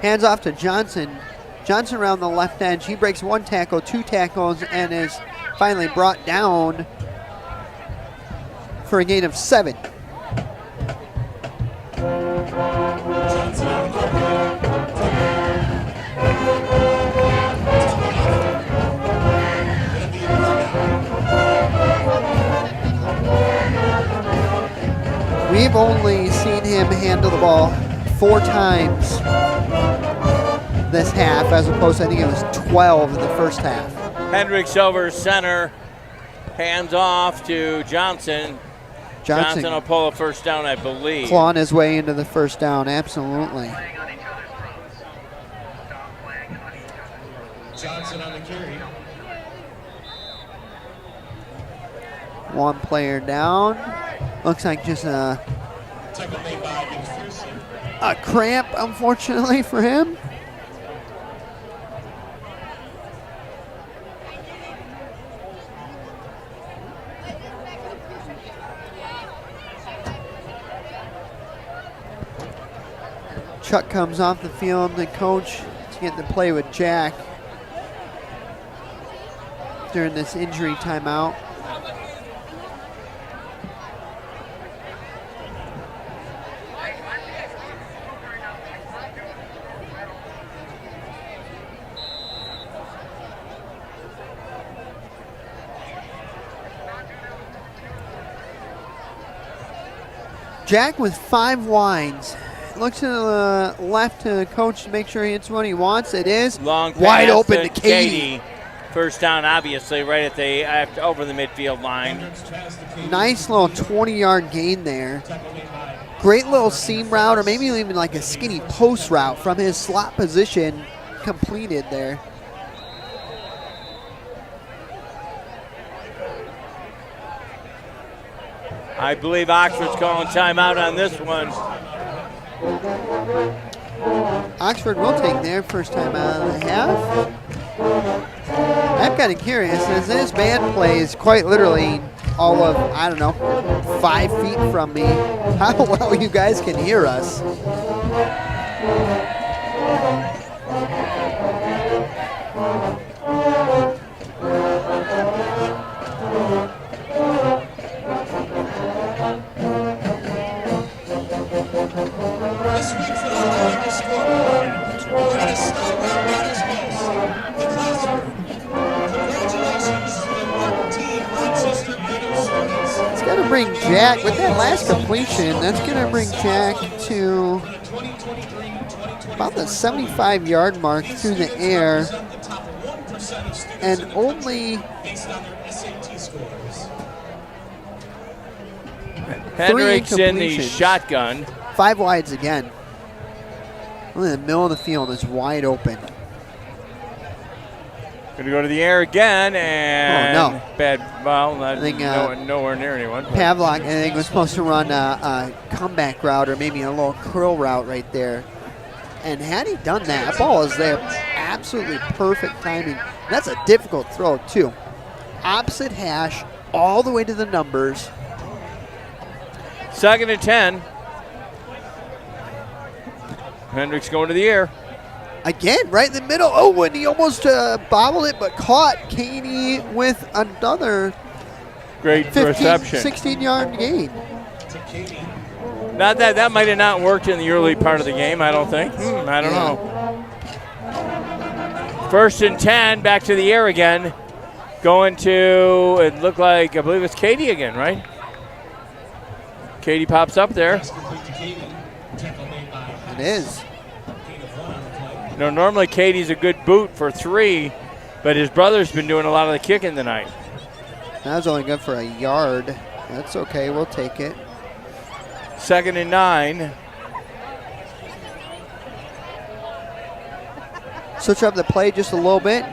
Hands off to Johnson. Johnson around the left edge. He breaks 1 tackle, 2 tackles, and is finally brought down for a gain of 7. We've only seen him handle the ball 4 times this half, as opposed to, I think it was 12 in the first half. Hendricks over center, hands off to Johnson. Johnson will pull a first down, I believe. Clawing his way into the first down, absolutely. Johnson on the carry. 1 player down. Looks like just a cramp, unfortunately, for him. Chuck comes off the field, the coach to get to play with Jack during this injury timeout. Jack with 5 wides. Looks to the left to the coach to make sure he hits what he wants. It is long pass wide open to Katie. First down, obviously, right at the over the midfield line. Nice little 20-yard gain there. Great little seam route, or maybe even like a skinny post route from his slot position completed there. I believe Oxford's calling timeout on this one. Oxford will take their first time out of the half. I'm kind of curious, as this band plays quite literally all of, I don't know, 5 feet from me, how well you guys can hear us. This week for the high scoreboard, we're going to start with Brothers Most, the classroom. Congratulations to the 14 Rochester Adams students. It's going to bring Jack, with that last completion, that's going to bring Jack to about the 75-yard mark through the air. The top 1% of students and only based on their SAT scores. Hendricks in the incompletions. shotgun. 5 wides again. Only the middle of the field is wide open. Going to go to the air again, and Oh, no. bad. Well, not, I think, nowhere near anyone. but- Pavlak, I think, was supposed to run a comeback route or maybe a little curl route right there. And had he done that ball is there. Absolutely perfect timing. That's a difficult throw, too. Opposite hash, all the way to the numbers. 2nd and 10. Hendricks going to the air. Again, right in the middle. Oh, and he almost bobbled it, but caught Katie with another Great 15, reception. 16-yard gain. Not that might have not worked in the early part of the game, I don't think. I don't know. 1st and 10, back to the air again. Going to, it looked like, I believe it's Katie again, right? Katie pops up there. It is. You know, normally Katie's a good boot for 3, but his brother's been doing a lot of the kicking tonight. That was only good for a yard. That's okay. We'll take it. 2nd and 9. Switch up the play just a little bit.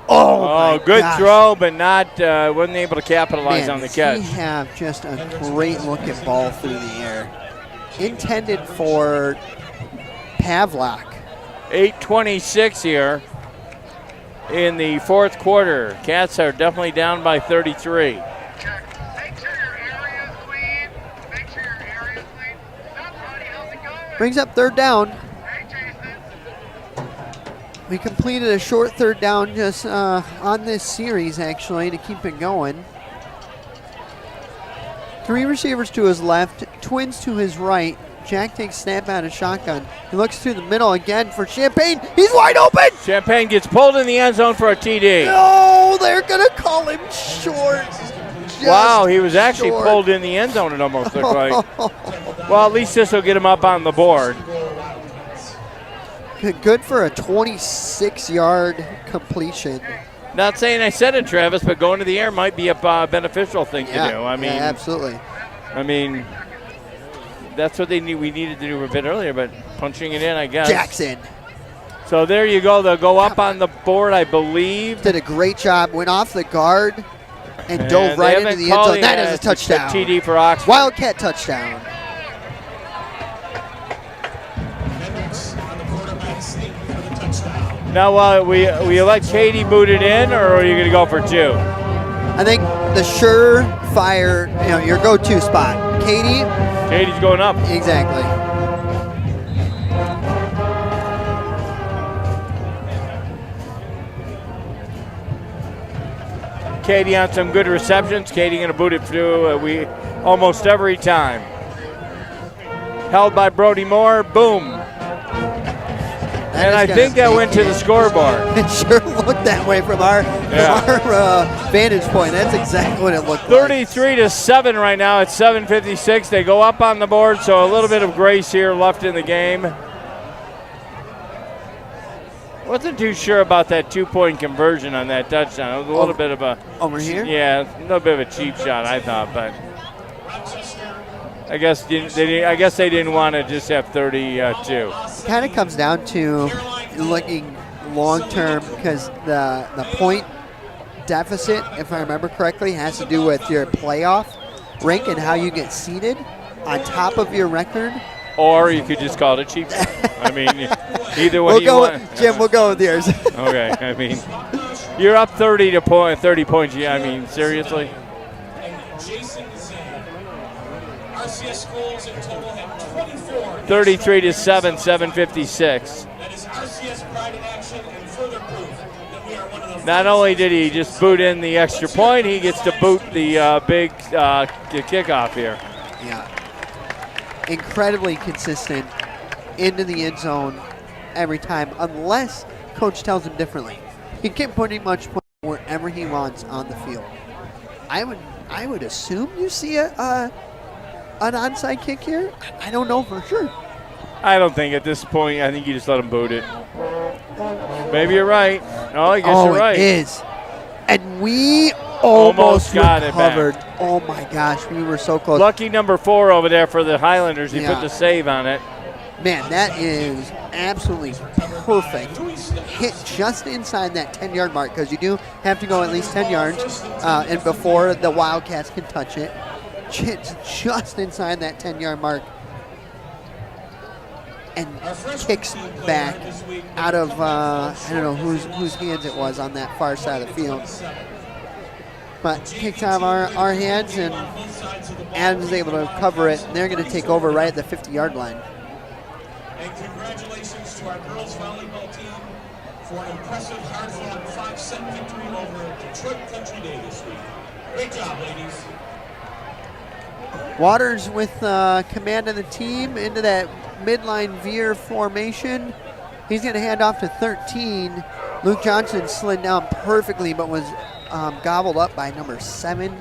Oh, my Good gosh. throw, but not wasn't able to capitalize Man, on the does catch. he have just a great looking ball through the air. Intended for Pavlak. 8:26 here in the 4th quarter. Cats are definitely down by 33. Make sure your area is clean. Make sure your area is clean. What's up, buddy? How's it going? Brings up 3rd down. Hey, Jason. We completed a short 3rd down just on this series, actually, to keep it going. 3 receivers to his left, twins to his right. Jack takes snap out of shotgun. He looks through the middle again for Champagne. He's wide open. Champagne gets pulled in the end zone for a TD. No, they're going to call him short. Just Wow, he was actually short. pulled in the end zone, it almost looked like. Well, at least this will get him up on the board. Good for a 26-yard completion. Not saying I said it, Travis, but going to the air might be a beneficial thing to do. I mean, absolutely. That's what we needed to do a bit earlier, but punching it in, I guess. Jackson So there you go. They'll go up on the board, I believe. did a great job. Went off the guard and dove And right they into haven't the end called zone. it That yet. is a It's touchdown. TD for Oxford. Wildcat touchdown. Hendricks on the quarterback sneak for the touchdown. Now, we let Katie boot it in, or are you going to go for 2? I think the surefire, your go-to spot. Katie, Katie's going up. exactly. Katie on some good receptions. Katie going to boot it through almost every time. Held by Brody Moore. Boom. And I think that went to the scoreboard. It sure looked that way from our vantage point. That's exactly what it looked like. 33-7 right now at 7:56. They go up on the board, so a little bit of grace here left in the game. Wasn't too sure about that 2-point conversion on that touchdown. It was a little bit of a over here. Yeah, a little bit of a cheap shot, I thought, but I guess they didn't want to just have 32. Kind of comes down to looking long term because the point deficit, if I remember correctly, has to do with your playoff rank and how you get seated on top of your record. Or you could just call it a cheap shot. I mean, either way Jim, we'll go with yours. Okay, I mean, you're up 30 points. Yeah, I mean, seriously. Jason Zane. RCS schools in total have 24. 33-7, 7:56. That is RCS pride in action and further proof that we are one of the Not only did he just boot in the extra point, he gets to boot the big kickoff here. Yeah. Incredibly consistent into the end zone every time, unless coach tells him differently. He can pretty much put wherever he wants on the field. I would assume you see an onside kick here. I don't know for sure. I don't think at this point. I think you just let him boot it. Maybe you're right. Oh, I guess Oh, you're right. it is. And we almost got it back. recovered. Oh, my gosh. We were so close. Lucky number 4 over there for the Highlanders. He Yeah. put the save on it. Man, that is absolutely perfect. Hit just inside that 10-yard mark because you do have to go at least 10 yards and before the Wildcats can touch it. Hit just inside that 10-yard mark and kicks back out of, I don't know whose hands it was on that far side of the field. But kicks out of our hands, and Adams is able to cover it, and they're going to take over right at the 50-yard line. And congratulations to our girls volleyball team for an impressive, hard-fought 5-set victory over Detroit Country Day this week. Great job, ladies. Waters with command of the team into that midline veer formation. He's going to hand off to 13. Luke Johnson slid down perfectly, but was gobbled up by number 7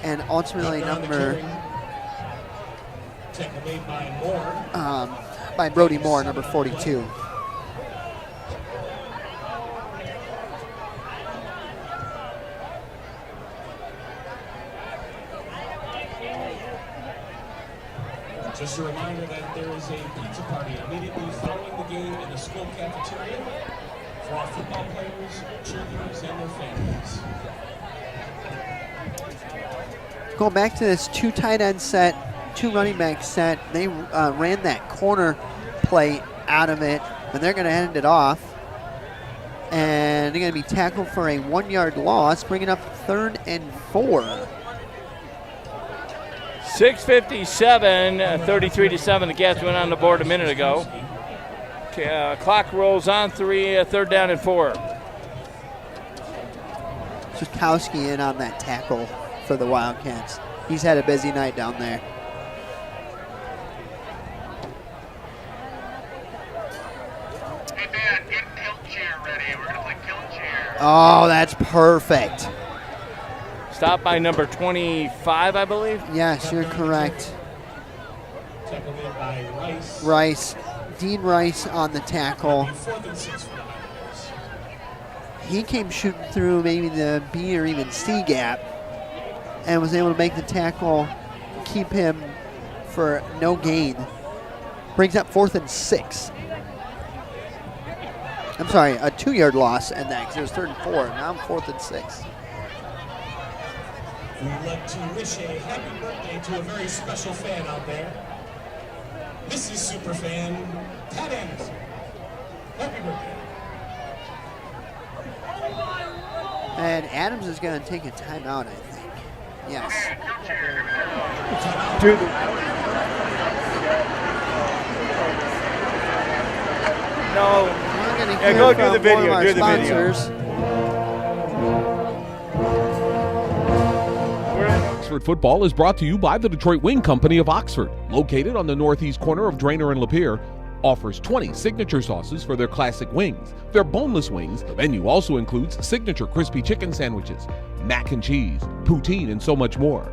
and ultimately by Brody Moore, number 42. Just a reminder that there is a pizza party immediately following the game in the school cafeteria for our football players, cheerleaders, and their families. Going back to this 2 tight end set, 2 running back set, they ran that corner play out of it, and they're going to end it off. And they're going to be tackled for a 1-yard loss, bringing up 3rd and 4. 6:57, 33-7. The Cats went on the board a minute ago. Clock rolls on, 3rd down and 4. Zukowski in on that tackle for the Wildcats. He's had a busy night down there. Hey, Dad, get tilt chair ready. We're going to play tilt chair. Oh, that's perfect. Stopped by number 25, I believe. Yes, you're correct. Tackled in by Rice. Dean Rice on the tackle. 4th and 6 for the Highlanders. He came shooting through maybe the B or even C gap and was able to make the tackle, keep him for no gain. Brings up 4th and 6. I'm sorry, a 2-yard loss and that, 'cause it was 3rd and 4. Now I'm 4th and 6. We'd like to wish a happy birthday to a very special fan out there. Mrs. Superfan, Pat Anderson. Happy birthday. And Adams is going to take a timeout, I think. Yes. No. We're going to Yeah, hear go do from the video, one of our do the video. sponsors. Oxford football is brought to you by the Detroit Wing Company of Oxford, located on the northeast corner of Drainer and Lapeer. Offers 20 signature sauces for their classic wings. Their boneless wings, the menu also includes signature crispy chicken sandwiches, mac and cheese, poutine, and so much more.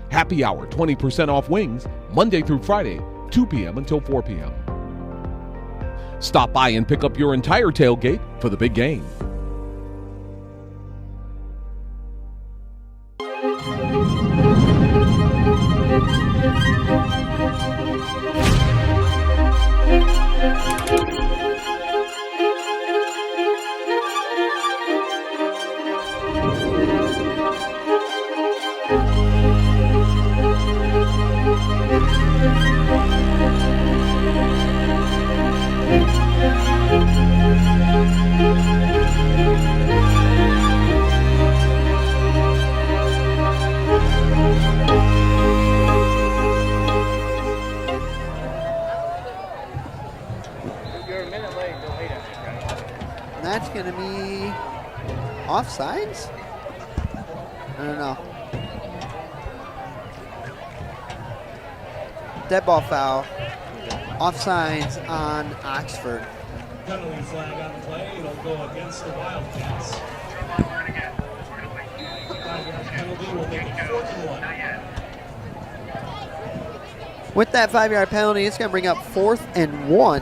Happy hour, 20% off wings, Monday through Friday, 2 p.m. until 4 p.m. Stop by and pick up your entire tailgate for the big game. That's going to be offsides? I don't know. Dead ball foul. Offsides on Oxford. Penalty flag on the play. It'll go against the Wildcats. 5-yard penalty will make it 4th and 1. With that 5-yard penalty, it's going to bring up 4th and 1.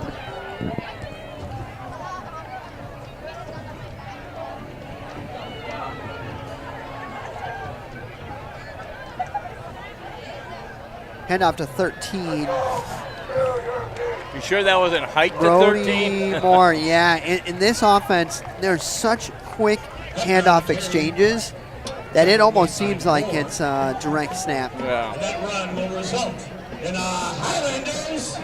Handoff to 13. You sure that wasn't hiked to Brody 13? Moore, yeah. In this offense, there's such quick handoff exchanges that it almost seems like it's a direct snap. Yeah. And that run will result in Highlanders.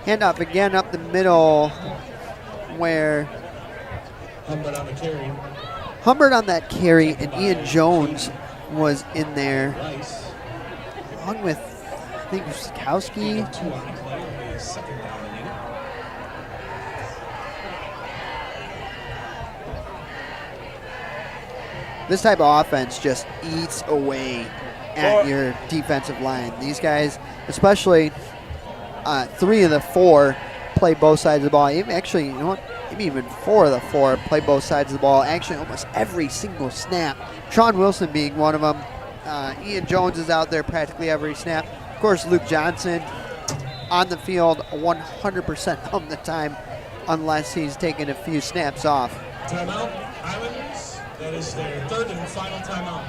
Handoff again up the middle where Humbert on the carry. Humbert on that carry and Ian Jones was in there Rice. along with, I think, Sikowski. 2 on the play. It'll be a second down and 8. This type of offense just eats away at your defensive line. These guys, especially 3 of the 4, play both sides of the ball. Actually, you know what? Maybe even 4 of the 4 play both sides of the ball. Actually, almost every single snap. Sean Wilson being one of them. Ian Jones is out there practically every snap. Of course, Luke Johnson on the field 100% of the time, unless he's taking a few snaps off. Timeout, Highlanders. That is their 3rd and final timeout.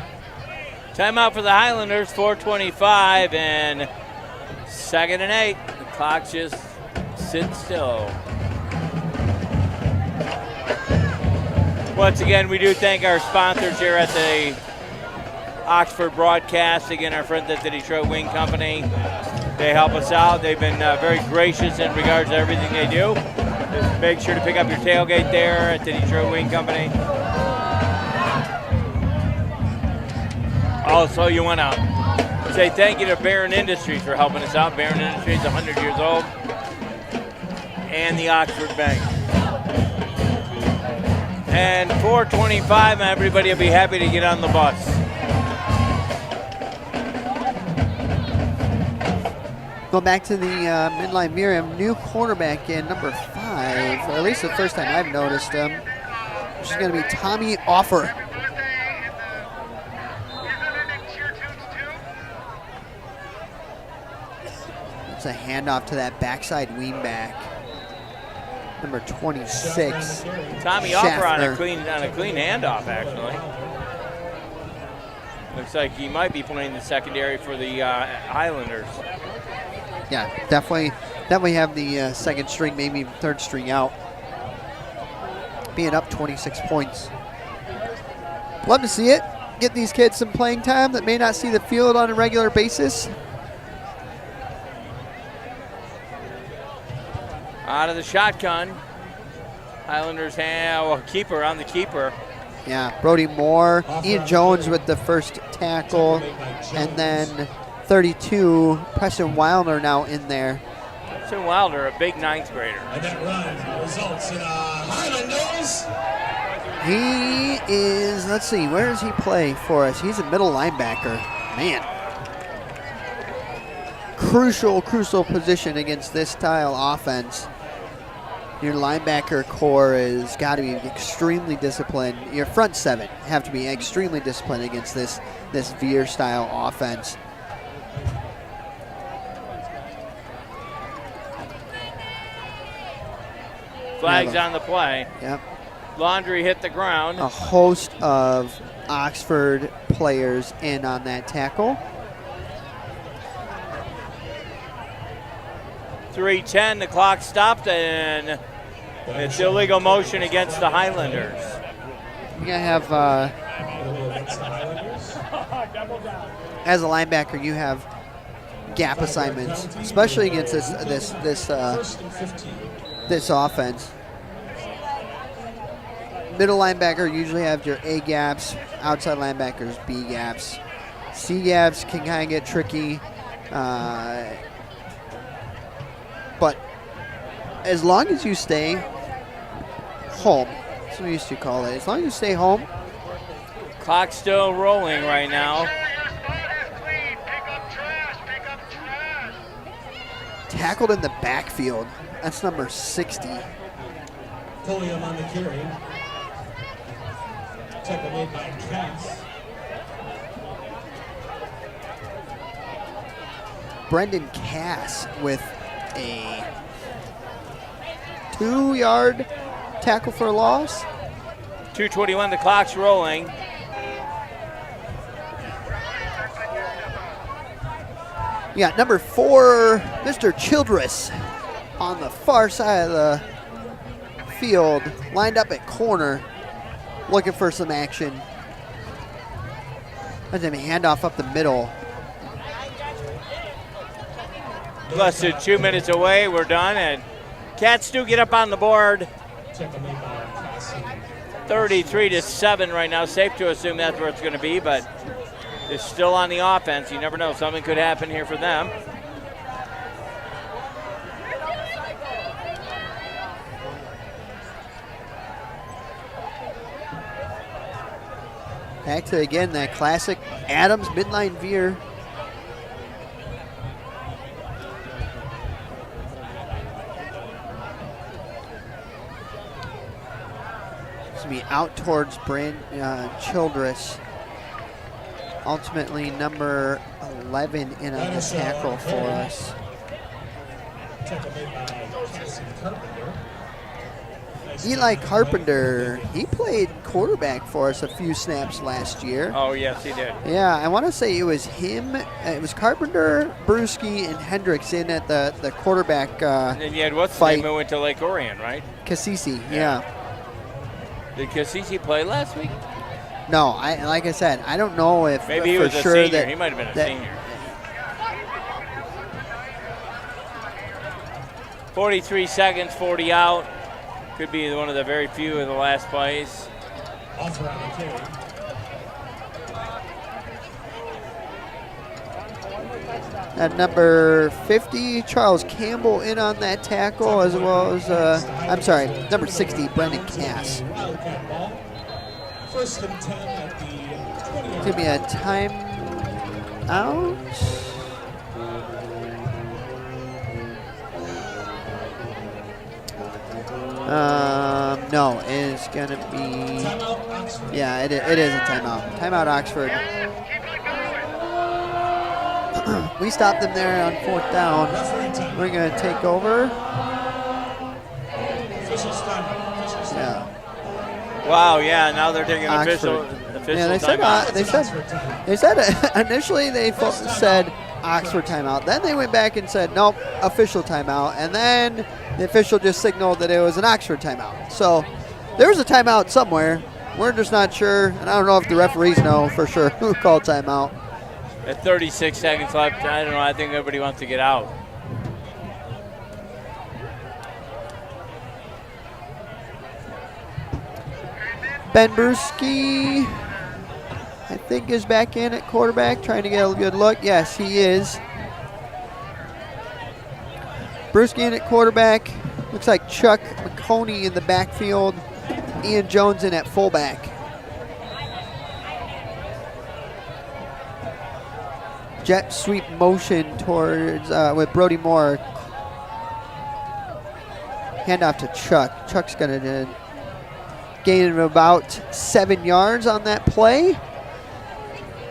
Timeout for the Highlanders, 4:25 and 2nd and 8. The clock just sits still. Once again, we do thank our sponsors here at the Oxford Broadcast. Again, our friends at the Detroit Wing Company. They help us out. They've been very gracious in regards to everything they do. Just make sure to pick up your tailgate there at the Detroit Wing Company. Also, you want to say thank you to Barron Industries for helping us out. Barron Industries, 100 years old. And the Oxford Bank. And 4:25, everybody will be happy to get on the bus. Go back to the midline Miriam, new quarterback in number 5, or at least the first time I've noticed him. Which is going to be Tommy Offer. It's a handoff to that backside wingback, number 26. Tommy Offer on a Schaffner. clean handoff, actually. Looks like he might be playing the secondary for the Highlanders. Yeah, definitely have the second string, maybe even third string out. Being up 26 points. Love to see it. Get these kids some playing time that may not see the field on a regular basis. Out of the shotgun. Highlanders have a keeper on the keeper. Yeah, Brody Moore, Ian Jones with the first tackle, and then 32, Preston Wilder now in there. Preston Wilder, a big 9th grader. And that run results in Highlanders. He is, let's see, where does he play for us? He's a middle linebacker. Man. Crucial position against this style offense. Your linebacker core has got to be extremely disciplined. Your front 7 have to be extremely disciplined against this veer style offense. Flags on the play. Yep. Laundry hit the ground. A host of Oxford players in on that tackle. 3:10, the clock stopped, and it's illegal motion against the Highlanders. You gotta have, as a linebacker, you have gap assignments, especially against this offense. Middle linebacker usually have your A gaps, outside linebackers B gaps. C gaps can kind of get tricky, but as long as you stay home, that's what we used to call it. As long as you stay home. Clock's still rolling right now. tackled in the backfield. That's number 60. Pulliam on the carry. Tackle made by Cass. Brendan Cass with a 2-yard tackle for a loss. 2:21, the clock's rolling. You got number 4, Mr. Childress, on the far side of the field, lined up at corner, looking for some action. That's a handoff up the middle. Less than 2 minutes away, we're done, and Cats do get up on the board. 33-7 right now. Safe to assume that's where it's going to be, but it's still on the offense. You never know. Something could happen here for them. Back to, again, that classic Adams midline veer. It's going to be out towards Childress. Ultimately, number 11 in on the tackle for us. Eli Carpenter, he played quarterback for us a few snaps last year. Oh, yes, he did. Yeah, I want to say it was him. It was Carpenter, Brewski, and Hendricks in at the quarterback And then you had what's fight. his name who went to Lake Orion, right? Cassisi, yeah. Did Cassisi play last week? No, like I said, I don't know if Maybe he for was a sure senior. that He might have been a that- senior. 43 seconds, 40 out. Could be one of the very few of the last plays. Offer on the carry. At number 50, Charles Campbell in on that tackle, as well as, I'm sorry, number 60, Brendan Cass. Wildcat ball. First and 10 at the 20-yard It's going to be a timeout. No, it's going to be, timeout. Oxford. yeah, it is a timeout. Timeout, Oxford. We stopped them there on 4th down. Referee time. We're going to take over. Officials timeout. Officials timeout. Yeah. Wow, yeah, now they're taking Oxford. official Yeah, they said timeout. they said initially they said Oxford timeout. Then they went back and said nope, official timeout. And then the official just signaled that it was an Oxford timeout. So there was a timeout somewhere. We're just not sure, and I don't know if the referees know for sure who called timeout. At 36 seconds left, I don't know. I think everybody wants to get out. Ben Brewski, I think, is back in at quarterback, trying to get a good look. Yes, he is. Brewski in at quarterback. Looks like Chuck McConey in the backfield. Ian Jones in at fullback. Jet sweep motion towards with Brody Moore. Handoff to Chuck. Chuck's going to gain of about 7 yards on that play,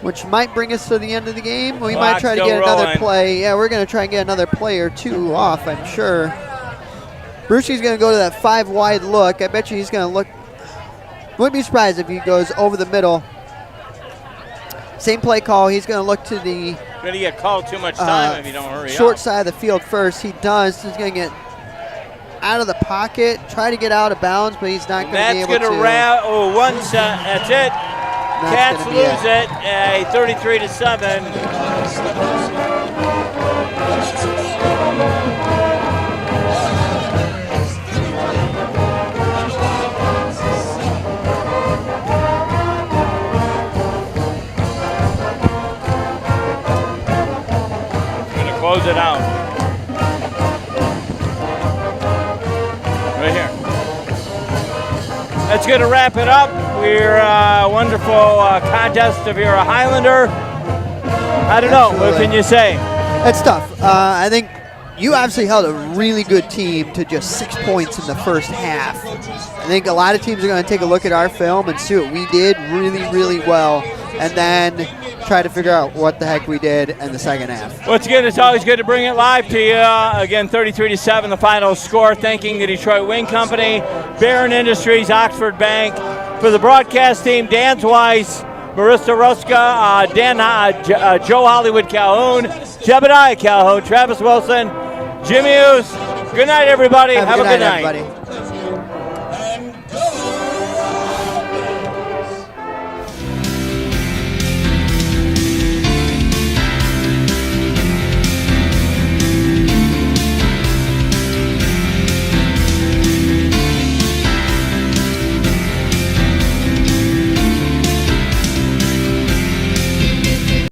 which might bring us to the end of the game. We might try to Clock's get still another rolling. play. Yeah, we're going to try and get another play or two off, I'm sure. Brewski's going to go to that 5 wide look. I bet you he's going to look. Wouldn't be surprised if he goes over the middle. Same play call. He's going to look to the Going to get called too much time if you don't hurry short up. side of the field first. He does. He's going to get out of the pocket, try to get out of bounds, but he's not going to be That's able going to. to wrap. Oh, one set. That's it. Cats gonna be lose it. 33-7. Going to close it out. Right here. That's going to wrap it up. We're a wonderful contest if you're a Highlander. I don't know. What Absolutely. can you say? That's tough. I think you obviously held a really good team to just 6 points in the first half. I think a lot of teams are going to take a look at our film and see what we did really, really well, and then try to figure out what the heck we did in the second half. Once again, it's always good to bring it live to you. Again, 33-7, the final score. Thanking the Detroit Wing Company, Barron Industries, Oxford Bank. For the broadcast team, Dan Weiss, Marissa Ruska, Joe Hollywood Calhoun, Jebediah Calhoun, Travis Wilson, Jimmy Hughes. Good night, everybody. Have a good night, night. everybody.